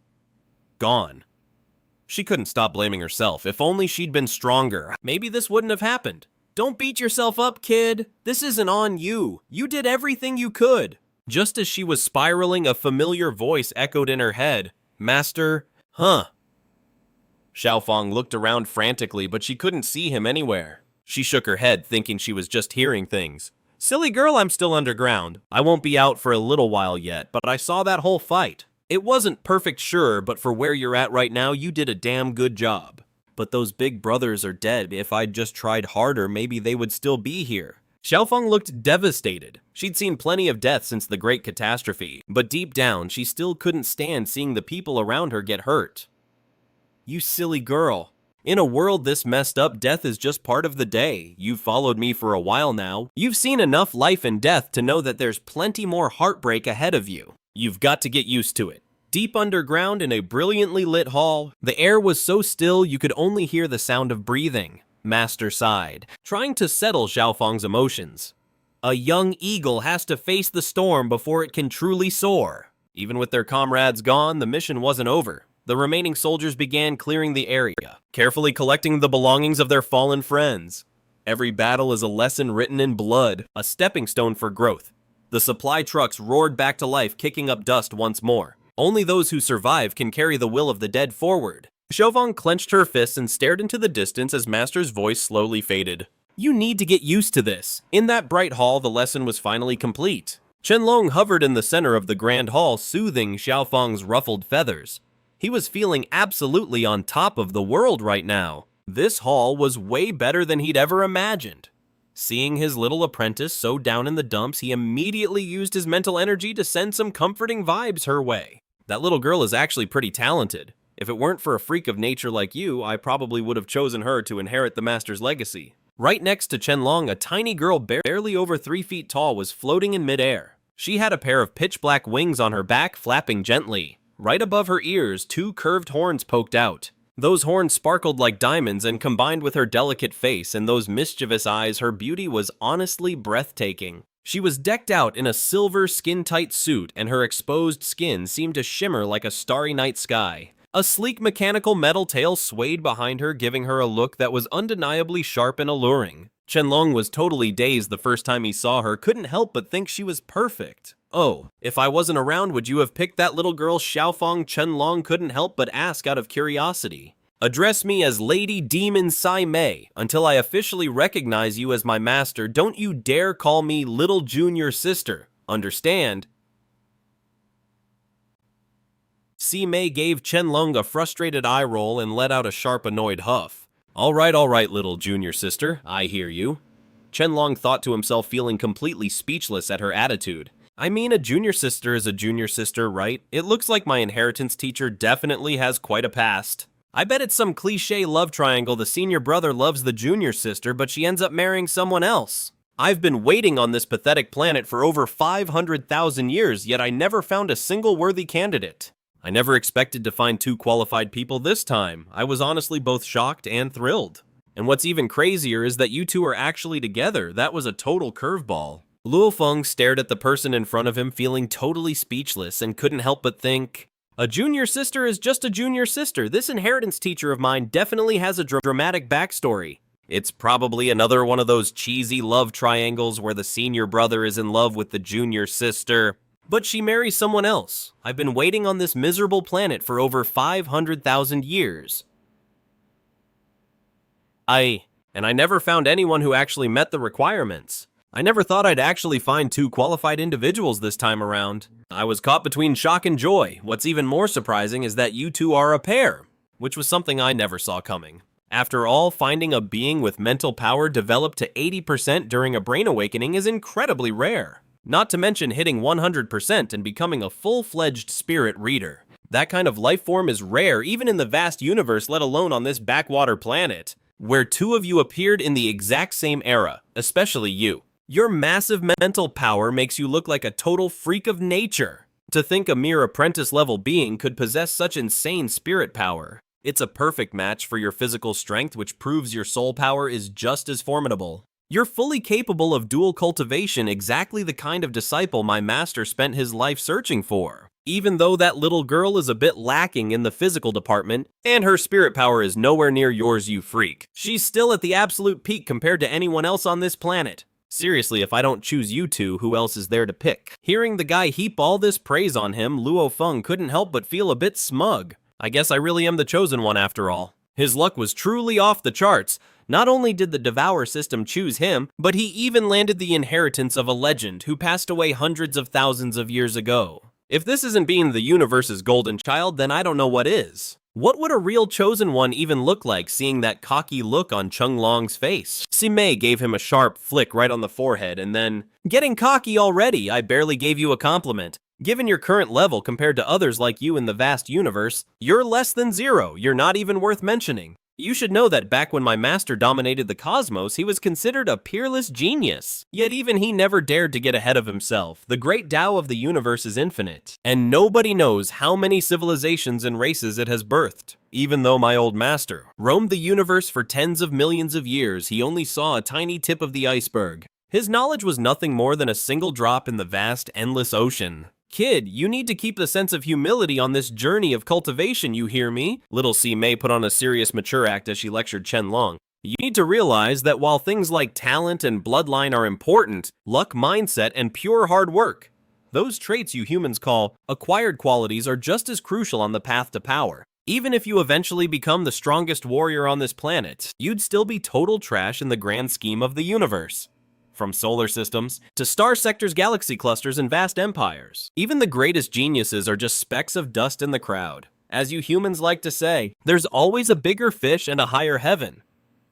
Speaker 1: gone. She couldn't stop blaming herself. If only she'd been stronger, maybe this wouldn't have happened. Don't beat yourself up, kid. This isn't on you. You did everything you could. Just as she was spiraling, a familiar voice echoed in her head. Master, huh? Xiaofang looked around frantically, but she couldn't see him anywhere. She shook her head, thinking she was just hearing things. Silly girl, I'm still underground. I won't be out for a little while yet, but I saw that whole fight. It wasn't perfect, sure, but for where you're at right now, you did a damn good job. But those big brothers are dead. If I'd just tried harder, maybe they would still be here. Xiaofang looked devastated. She'd seen plenty of death since the Great Catastrophe, but deep down, she still couldn't stand seeing the people around her get hurt. You silly girl. In a world this messed up, death is just part of the day. You've followed me for a while now. You've seen enough life and death to know that there's plenty more heartbreak ahead of you. You've got to get used to it. Deep underground in a brilliantly lit hall, the air was so still you could only hear the sound of breathing. Master sighed, trying to settle Xiaofang's emotions. A young eagle has to face the storm before it can truly soar. Even with their comrades gone, the mission wasn't over. The remaining soldiers began clearing the area, carefully collecting the belongings of their fallen friends. Every battle is a lesson written in blood, a stepping stone for growth. The supply trucks roared back to life, kicking up dust once more. Only those who survive can carry the will of the dead forward. Xiaofang clenched her fists and stared into the distance as Master's voice slowly faded. You need to get used to this. In that bright hall, the lesson was finally complete. Qianlong hovered in the center of the grand hall, soothing Xiaofang's ruffled feathers. He was feeling absolutely on top of the world right now. This hall was way better than he'd ever imagined. Seeing his little apprentice so down in the dumps, he immediately used his mental energy to send some comforting vibes her way. That little girl is actually pretty talented. If it weren't for a freak of nature like you, I probably would have chosen her to inherit the Master's legacy. Right next to Qianlong, a tiny girl barely over 3 feet tall was floating in midair. She had a pair of pitch-black wings on her back, flapping gently. Right above her ears, 2 curved horns poked out. Those horns sparkled like diamonds, and combined with her delicate face and those mischievous eyes, her beauty was honestly breathtaking. She was decked out in a silver skin-tight suit, and her exposed skin seemed to shimmer like a starry night sky. A sleek mechanical metal tail swayed behind her, giving her a look that was undeniably sharp and alluring. Qianlong was totally dazed the first time he saw her, couldn't help but think she was perfect. Oh, if I wasn't around, would you have picked that little girl? Xiaofang? Qianlong couldn't help but ask out of curiosity. Address me as Lady Demon Simei. Until I officially recognize you as my master, don't you dare call me little junior sister. Understand? Simei gave Qianlong a frustrated eye roll and let out a sharp, annoyed huff. All right, little junior sister, I hear you. Qianlong thought to himself, feeling completely speechless at her attitude. I mean, a junior sister is a junior sister, right? It looks like my inheritance teacher definitely has quite a past. I bet it's some cliché love triangle. The senior brother loves the junior sister, but she ends up marrying someone else. I've been waiting on this pathetic planet for over 500,000 years, yet I never found a single worthy candidate. I never expected to find 2 qualified people this time. I was honestly both shocked and thrilled. And what's even crazier is that you 2 are actually together. That was a total curveball. Luofeng stared at the person in front of him, feeling totally speechless, and couldn't help but think, a junior sister is just a junior sister. This inheritance teacher of mine definitely has a dramatic backstory. It's probably another one of those cheesy love triangles where the senior brother is in love with the junior sister, but she marries someone else. I've been waiting on this miserable planet for over 500,000 years. I never found anyone who actually met the requirements. I never thought I'd actually find 2 qualified individuals this time around. I was caught between shock and joy. What's even more surprising is that you 2 are a pair, which was something I never saw coming. After all, finding a being with mental power developed to 80% during a brain awakening is incredibly rare. Not to mention hitting 100% and becoming a full-fledged spirit reader. That kind of life form is rare even in the vast universe, let alone on this backwater planet, where 2 of you appeared in the exact same era, especially you. Your massive mental power makes you look like a total freak of nature. To think a mere apprentice-level being could possess such insane spirit power. It's a perfect match for your physical strength, which proves your soul power is just as formidable. You're fully capable of dual cultivation, exactly the kind of disciple my master spent his life searching for. Even though that little girl is a bit lacking in the physical department, and her spirit power is nowhere near yours, you freak, she's still at the absolute peak compared to anyone else on this planet. Seriously, if I don't choose you 2, who else is there to pick? Hearing the guy heap all this praise on him, Luofeng couldn't help but feel a bit smug. I guess I really am the chosen one after all. His luck was truly off the charts. Not only did the Devour system choose him, but he even landed the inheritance of a legend who passed away hundreds of thousands of years ago. If this isn't being the universe's golden child, then I don't know what is. What would a real chosen one even look like, seeing that cocky look on Chenglong's face? Simei gave him a sharp flick right on the forehead and then, "Getting cocky already, I barely gave you a compliment. Given your current level compared to others like you in the vast universe, you're less than zero, you're not even worth mentioning. You should know that back when my master dominated the cosmos, he was considered a peerless genius. Yet even he never dared to get ahead of himself. The great Tao of the universe is infinite, and nobody knows how many civilizations and races it has birthed. Even though my old master roamed the universe for tens of millions of years, he only saw a tiny tip of the iceberg. His knowledge was nothing more than a single drop in the vast, endless ocean. Kid, you need to keep the sense of humility on this journey of cultivation, you hear me?" Little Simei put on a serious mature act as she lectured Chenlong. "You need to realize that while things like talent and bloodline are important, luck, mindset, and pure hard work, those traits you humans call acquired qualities, are just as crucial on the path to power. Even if you eventually become the strongest warrior on this planet, you'd still be total trash in the grand scheme of the universe. From solar systems to star sectors, galaxy clusters, and vast empires, even the greatest geniuses are just specks of dust in the crowd. As you humans like to say, there's always a bigger fish and a higher heaven."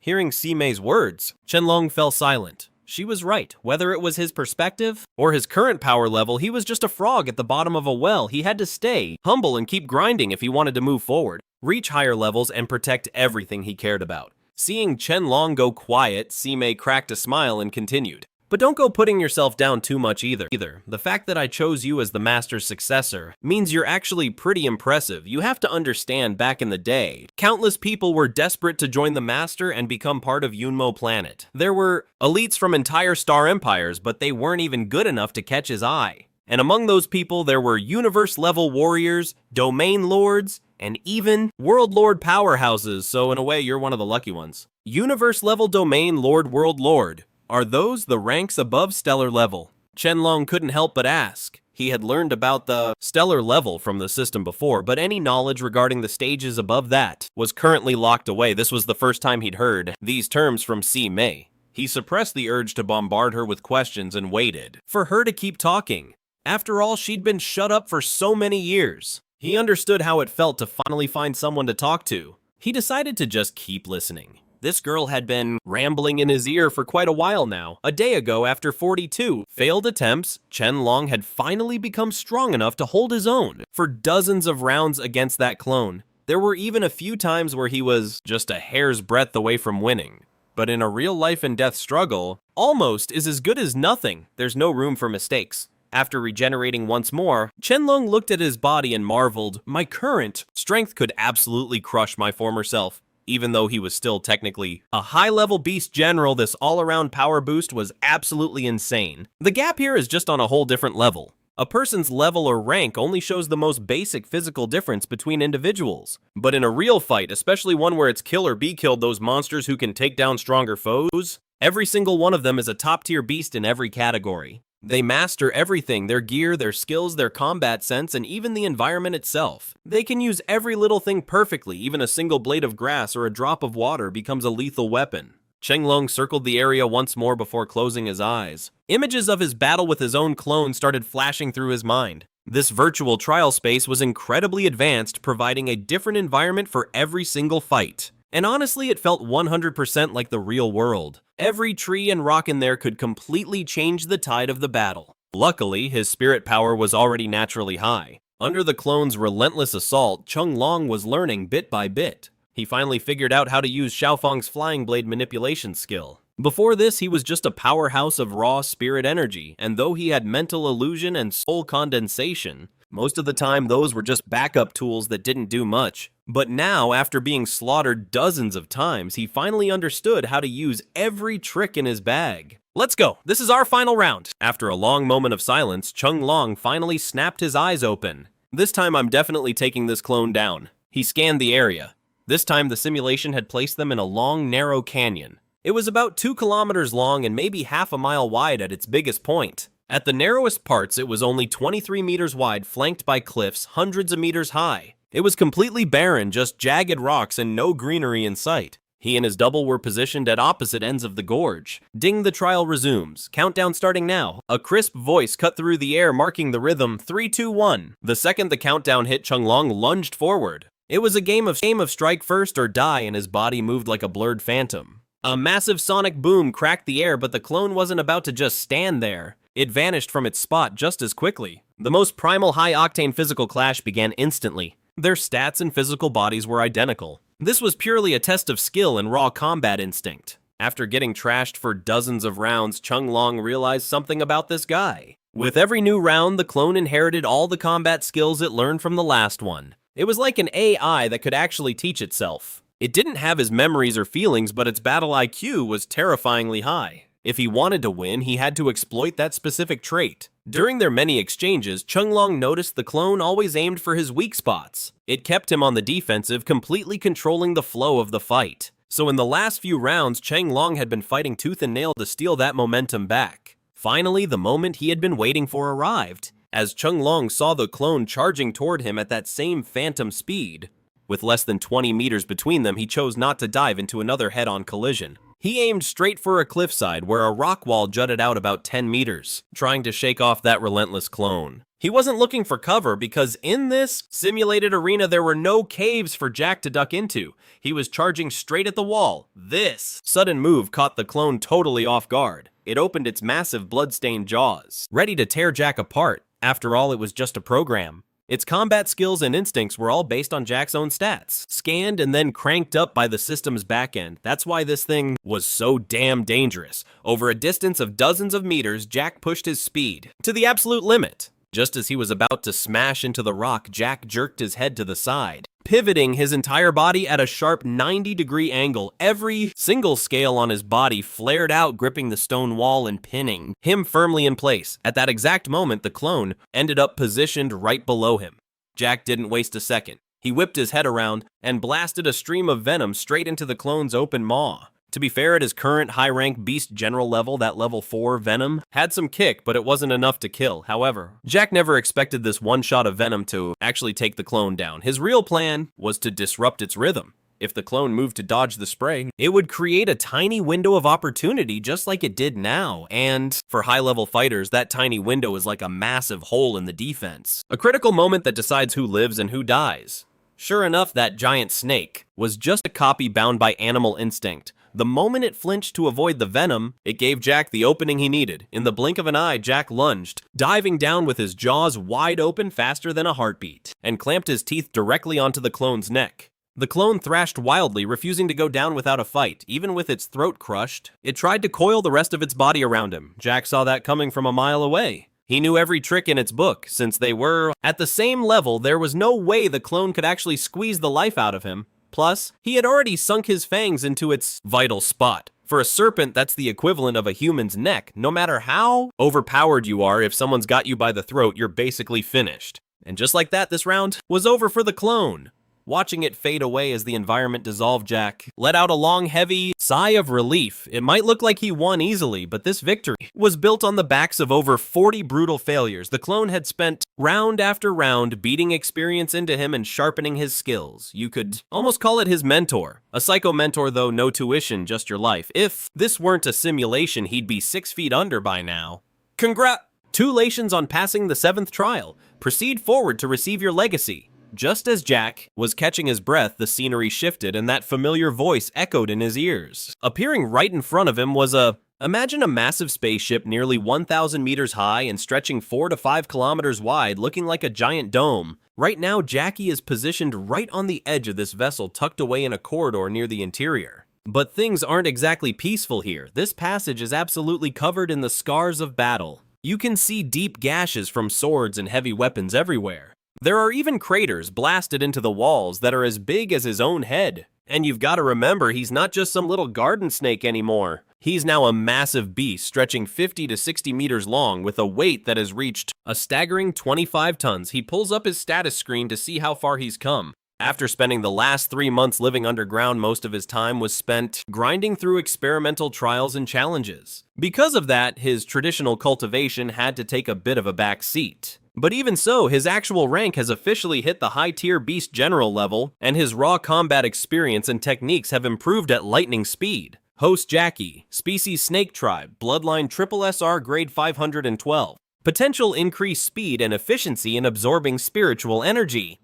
Speaker 1: Hearing Simei's words, Chenlong fell silent. She was right. Whether it was his perspective or his current power level, he was just a frog at the bottom of a well. He had to stay humble and keep grinding if he wanted to move forward, reach higher levels, and protect everything he cared about. Seeing Chenlong go quiet, Simei cracked a smile and continued. "But don't go putting yourself down too much either. The fact that I chose you as the master's successor means you're actually pretty impressive. You have to understand, back in the day, countless people were desperate to join the master and become part of Yunmo planet. There were elites from entire star empires, but they weren't even good enough to catch his eye. And among those people, there were universe-level warriors, domain lords, and even world lord powerhouses, so in a way, you're one of the lucky ones. Universe-level domain lord, world lord. Are those the ranks above stellar level?" Chenlong couldn't help but ask. He had learned about the stellar level from the system before, but any knowledge regarding the stages above that was currently locked away. This was the first time he'd heard these terms from Simei. He suppressed the urge to bombard her with questions and waited for her to keep talking. After all, she'd been shut up for so many years. He understood how it felt to finally find someone to talk to. He decided to just keep listening. This girl had been rambling in his ear for quite a while now. A day ago, after 42 failed attempts, Chenlong had finally become strong enough to hold his own for dozens of rounds against that clone. There were even a few times where he was just a hair's breadth away from winning. But in a real life and death struggle, almost is as good as nothing. There's no room for mistakes. After regenerating once more, Chenlong looked at his body and marveled. My current strength could absolutely crush my former self. Even though he was still technically a high-level beast general, this all-around power boost was absolutely insane. The gap here is just on a whole different level. A person's level or rank only shows the most basic physical difference between individuals. But in a real fight, especially one where it's kill or be killed, those monsters who can take down stronger foes, every single one of them is a top-tier beast in every category. They master everything, their gear, their skills, their combat sense, and even the environment itself. They can use every little thing perfectly. Even a single blade of grass or a drop of water becomes a lethal weapon. Chenlong circled the area once more before closing his eyes. Images of his battle with his own clone started flashing through his mind. This virtual trial space was incredibly advanced, providing a different environment for every single fight. And honestly, it felt 100% like the real world. Every tree and rock in there could completely change the tide of the battle. Luckily, his spirit power was already naturally high. Under the clone's relentless assault, Chenlong was learning bit by bit. He finally figured out how to use Xiaofang's flying blade manipulation skill. Before this, he was just a powerhouse of raw spirit energy, and though he had mental illusion and soul condensation, most of the time those were just backup tools that didn't do much. But now, after being slaughtered dozens of times, he finally understood how to use every trick in his bag. Let's go! This is our final round! After a long moment of silence, Chenlong finally snapped his eyes open. This time I'm definitely taking this clone down. He scanned the area. This time the simulation had placed them in a long, narrow canyon. It was about 2 kilometers long and maybe half a mile wide at its biggest point. At the narrowest parts, it was only 23 meters wide, flanked by cliffs hundreds of meters high. It was completely barren, just jagged rocks and no greenery in sight. He and his double were positioned at opposite ends of the gorge. Ding, the trial resumes. Countdown starting now. A crisp voice cut through the air, marking the rhythm 3, 2, 1. The second the countdown hit, Chenglong lunged forward. It was a game of strike first or die, and his body moved like a blurred phantom. A massive sonic boom cracked the air, but the clone wasn't about to just stand there. It vanished from its spot just as quickly. The most primal high-octane physical clash began instantly. Their stats and physical bodies were identical. This was purely a test of skill and raw combat instinct. After getting trashed for dozens of rounds, Chenglong realized something about this guy. With every new round, the clone inherited all the combat skills it learned from the last one. It was like an AI that could actually teach itself. It didn't have his memories or feelings, but its battle IQ was terrifyingly high. If he wanted to win, he had to exploit that specific trait. During their many exchanges, Chenglong noticed the clone always aimed for his weak spots. It kept him on the defensive, completely controlling the flow of the fight. So in the last few rounds, Chenglong had been fighting tooth and nail to steal that momentum back. Finally, the moment he had been waiting for arrived, as Chenglong saw the clone charging toward him at that same phantom speed. With less than 20 meters between them, he chose not to dive into another head-on collision. He aimed straight for a cliffside where a rock wall jutted out about 10 meters, trying to shake off that relentless clone. He wasn't looking for cover because in this simulated arena there were no caves for Jack to duck into. He was charging straight at the wall. This sudden move caught the clone totally off guard. It opened its massive blood-stained jaws, ready to tear Jack apart. After all, it was just a program. Its combat skills and instincts were all based on Jack's own stats, scanned and then cranked up by the system's backend. That's why this thing was so damn dangerous. Over a distance of dozens of meters, Jack pushed his speed to the absolute limit. Just as he was about to smash into the rock, Jack jerked his head to the side, pivoting his entire body at a sharp 90-degree angle. Every single scale on his body flared out, gripping the stone wall and pinning him firmly in place. At that exact moment, the clone ended up positioned right below him. Jack didn't waste a second. He whipped his head around and blasted a stream of venom straight into the clone's open maw. To be fair, at his current high-rank beast general level, that level 4 venom had some kick, but it wasn't enough to kill. However, Jack never expected this one shot of venom to actually take the clone down. His real plan was to disrupt its rhythm. If the clone moved to dodge the spray, it would create a tiny window of opportunity just like it did now. And for high-level fighters, that tiny window is like a massive hole in the defense. A critical moment that decides who lives and who dies. Sure enough, that giant snake was just a copy bound by animal instinct. The moment it flinched to avoid the venom, it gave Jack the opening he needed. In the blink of an eye, Jack lunged, diving down with his jaws wide open faster than a heartbeat, and clamped his teeth directly onto the clone's neck. The clone thrashed wildly, refusing to go down without a fight. Even with its throat crushed, it tried to coil the rest of its body around him. Jack saw that coming from a mile away. He knew every trick in its book. Since they were at the same level, there was no way the clone could actually squeeze the life out of him. Plus, he had already sunk his fangs into its vital spot. For a serpent, that's the equivalent of a human's neck. No matter how overpowered you are, if someone's got you by the throat, you're basically finished. And just like that, this round was over for the clone. Watching it fade away as the environment dissolved, Jack let out a long, heavy sigh of relief. It might look like he won easily, but this victory was built on the backs of over 40 brutal failures. The clone had spent round after round beating experience into him and sharpening his skills. You could almost call it his mentor. A psycho mentor, though, no tuition, just your life. If this weren't a simulation, he'd be 6 feet under by now. Congratulations on passing the 7th trial. Proceed forward to receive your legacy. Just as Jack was catching his breath, the scenery shifted and that familiar voice echoed in his ears. Appearing right in front of him was imagine a massive spaceship nearly 1,000 meters high and stretching 4 to 5 kilometers wide, looking like a giant dome. Right now, Jackie is positioned right on the edge of this vessel, tucked away in a corridor near the interior. But things aren't exactly peaceful here. This passage is absolutely covered in the scars of battle. You can see deep gashes from swords and heavy weapons everywhere. There are even craters blasted into the walls that are as big as his own head. And you've got to remember, he's not just some little garden snake anymore. He's now a massive beast stretching 50 to 60 meters long with a weight that has reached a staggering 25 tons. He pulls up his status screen to see how far he's come. After spending the last 3 months living underground, most of his time was spent grinding through experimental trials and challenges. Because of that, his traditional cultivation had to take a bit of a back seat. But even so, his actual rank has officially hit the high-tier Beast General level, and his raw combat experience and techniques have improved at lightning speed. Host Jackie, Species Snake Tribe, Bloodline Triple SR Grade 512. Potential increased speed and efficiency in absorbing spiritual energy.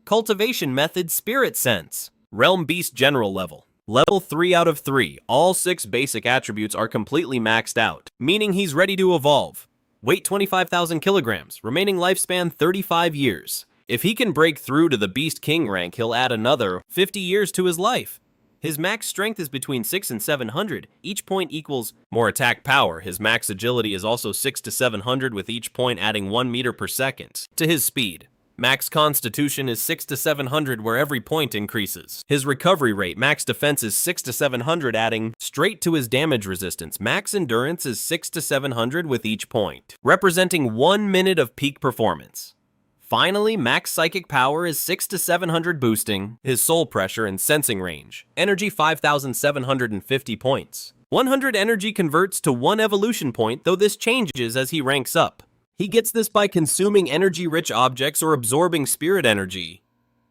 Speaker 1: Cultivation Method Spirit Sense. Realm Beast General level. Level 3 out of 3. All 6 basic attributes are completely maxed out, meaning he's ready to evolve. Weight 25,000 kilograms, remaining lifespan 35 years. If he can break through to the Beast King rank, he'll add another 50 years to his life. His max strength is between 6 and 700, each point equals more attack power. His max agility is also 6 to 700, with each point adding 1 meter per second to his speed. Max constitution is 6 to 700, where every point increases. His recovery rate, max defense is 6 to 700, adding straight to his damage resistance. Max endurance is 6 to 700 with each point, representing 1 minute of peak performance. Finally, max psychic power is 6 to 700, boosting his soul pressure and sensing range. Energy 5,750 points. 100 energy converts to 1 evolution point, though this changes as he ranks up. He gets this by consuming energy-rich objects or absorbing spirit energy.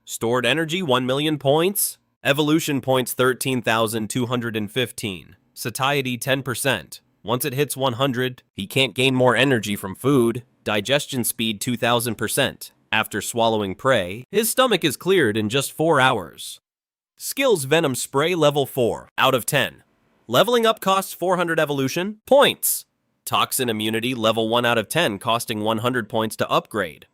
Speaker 1: Stored energy 1 million points. Evolution points 13,215. Satiety 10%. Once it hits 100, he can't gain more energy from food. Digestion speed 2,000%. After swallowing prey, his stomach is cleared in just 4 hours. Skills Venom Spray level 4 out of 10. Leveling up costs 400 evolution points. Toxin Immunity level 1 out of 10, costing 100 points to upgrade.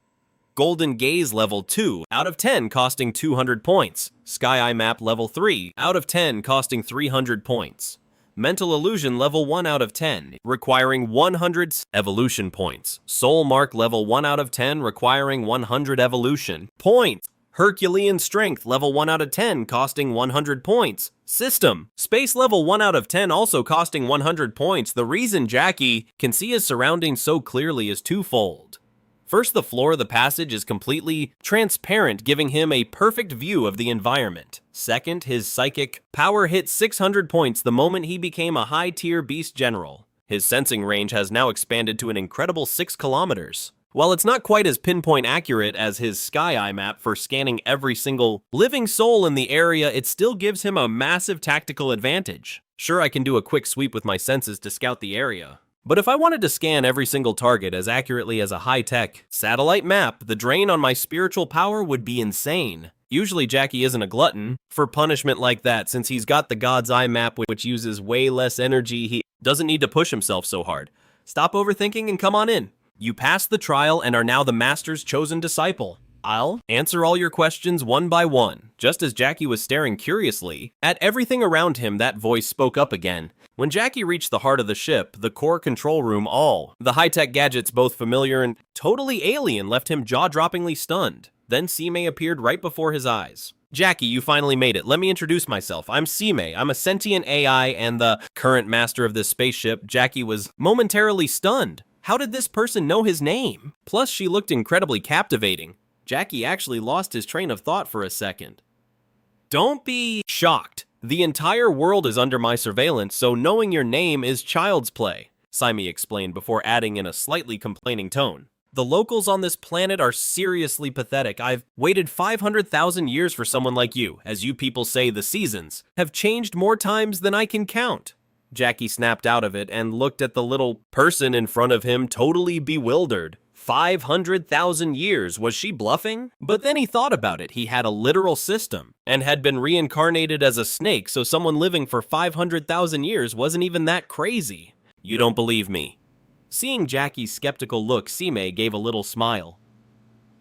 Speaker 1: Golden Gaze level 2 out of 10, costing 200 points. Sky Eye Map level 3 out of 10, costing 300 points. Mental Illusion level 1 out of 10, requiring 100 evolution points. Soul Mark level 1 out of 10, requiring 100 evolution points. Herculean Strength level 1 out of 10, costing 100 points. System. Space level 1 out of 10, also costing 100 points. The reason Jackie can see his surroundings so clearly is twofold. First, the floor of the passage is completely transparent, giving him a perfect view of the environment. Second, his psychic power hit 600 points the moment he became a high-tier Beast General. His sensing range has now expanded to an incredible 6 kilometers. While it's not quite as pinpoint accurate as his Sky Eye map for scanning every single living soul in the area, it still gives him a massive tactical advantage. Sure, I can do a quick sweep with my senses to scout the area, but if I wanted to scan every single target as accurately as a high-tech satellite map, the drain on my spiritual power would be insane. Usually Jackie isn't a glutton for punishment like that, since he's got the God's Eye map, which uses way less energy. He doesn't need to push himself so hard. Stop overthinking and come on in. You passed the trial and are now the Master's chosen disciple. I'll answer all your questions one by one. Just as Jackie was staring curiously at everything around him, that voice spoke up again. When Jackie reached the heart of the ship, the core control room, all the high-tech gadgets, both familiar and totally alien, left him jaw-droppingly stunned. Then Simei appeared right before his eyes. Jackie, you finally made it. Let me introduce myself. I'm Simei. I'm a sentient AI and the current master of this spaceship. Jackie was momentarily stunned. How did this person know his name? Plus, she looked incredibly captivating. Jackie actually lost his train of thought for a second. Don't be shocked. The entire world is under my surveillance, so knowing your name is child's play, Simei explained before adding in a slightly complaining tone. The locals on this planet are seriously pathetic. I've waited 500,000 years for someone like you. As you people say, the seasons have changed more times than I can count. Jackie snapped out of it and looked at the little person in front of him, totally bewildered. 500,000 years, was she bluffing? But then he thought about it. He had a literal system and had been reincarnated as a snake, so someone living for 500,000 years wasn't even that crazy. You don't believe me? Seeing Jackie's skeptical look, Simei gave a little smile.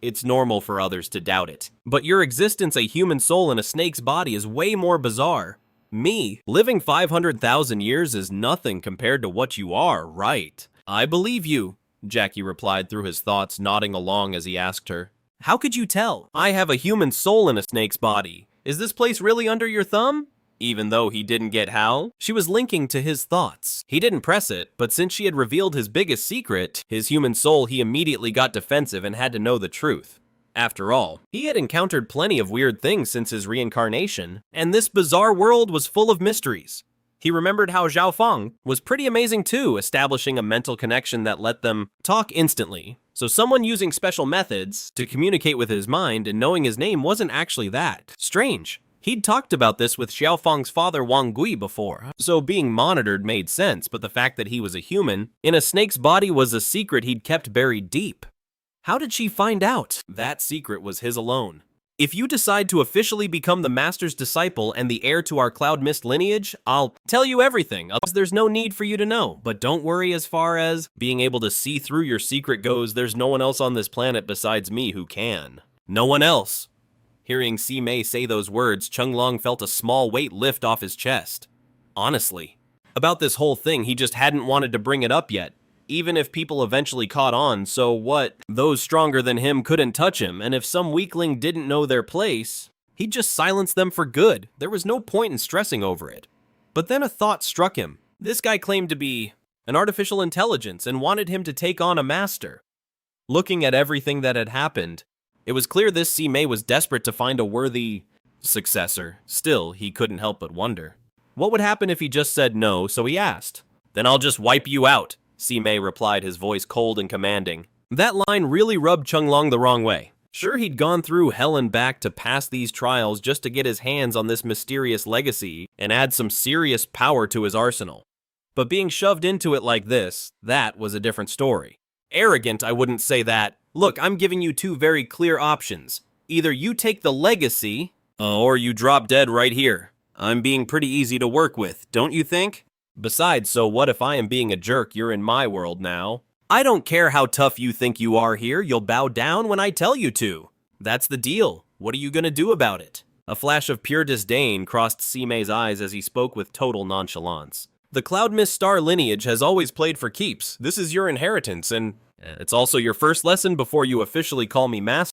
Speaker 1: It's normal for others to doubt it, but your existence, a human soul in a snake's body, is way more bizarre. Me, living 500,000 years is nothing compared to what you are, right? I believe you, Jackie replied through his thoughts, nodding along as he asked her. How could you tell? I have a human soul in a snake's body. Is this place really under your thumb? Even though he didn't get how she was linking to his thoughts. He didn't press it, but since she had revealed his biggest secret, his human soul, he immediately got defensive and had to know the truth. After all, he had encountered plenty of weird things since his reincarnation, and this bizarre world was full of mysteries. He remembered how Xiaofang was pretty amazing too, establishing a mental connection that let them talk instantly. So someone using special methods to communicate with his mind and knowing his name wasn't actually that strange. He'd talked about this with Xiaofang's father Wang Gui before, so being monitored made sense, but the fact that he was a human in a snake's body was a secret he'd kept buried deep. How did she find out? That secret was his alone. If you decide to officially become the Master's disciple and the heir to our Cloud Mist lineage, I'll tell you everything, otherwise there's no need for you to know. But don't worry, as far as being able to see through your secret goes, there's no one else on this planet besides me who can. No one else. Hearing Simei say those words, Chenglong felt a small weight lift off his chest. Honestly, about this whole thing, he just hadn't wanted to bring it up yet. Even if people eventually caught on, so what? Those stronger than him couldn't touch him, and if some weakling didn't know their place, he'd just silence them for good. There was no point in stressing over it. But then a thought struck him. This guy claimed to be an artificial intelligence and wanted him to take on a master. Looking at everything that had happened, it was clear this Simei was desperate to find a worthy successor. Still, he couldn't help but wonder. What would happen if he just said no, so he asked? Then I'll just wipe you out, Simei replied, his voice cold and commanding. That line really rubbed Chenglong the wrong way. Sure, he'd gone through hell and back to pass these trials just to get his hands on this mysterious legacy and add some serious power to his arsenal. But being shoved into it like this, that was a different story. Arrogant, I wouldn't say that. Look, I'm giving you two very clear options. Either you take the legacy, or you drop dead right here. I'm being pretty easy to work with, don't you think? Besides, so what if I am being a jerk? You're in my world now. I don't care how tough you think you are here, you'll bow down when I tell you to. That's the deal. What are you gonna do about it? A flash of pure disdain crossed Simei's eyes as he spoke with total nonchalance. The Cloud Mist Star lineage has always played for keeps. This is your inheritance, and it's also your first lesson before you officially call me master.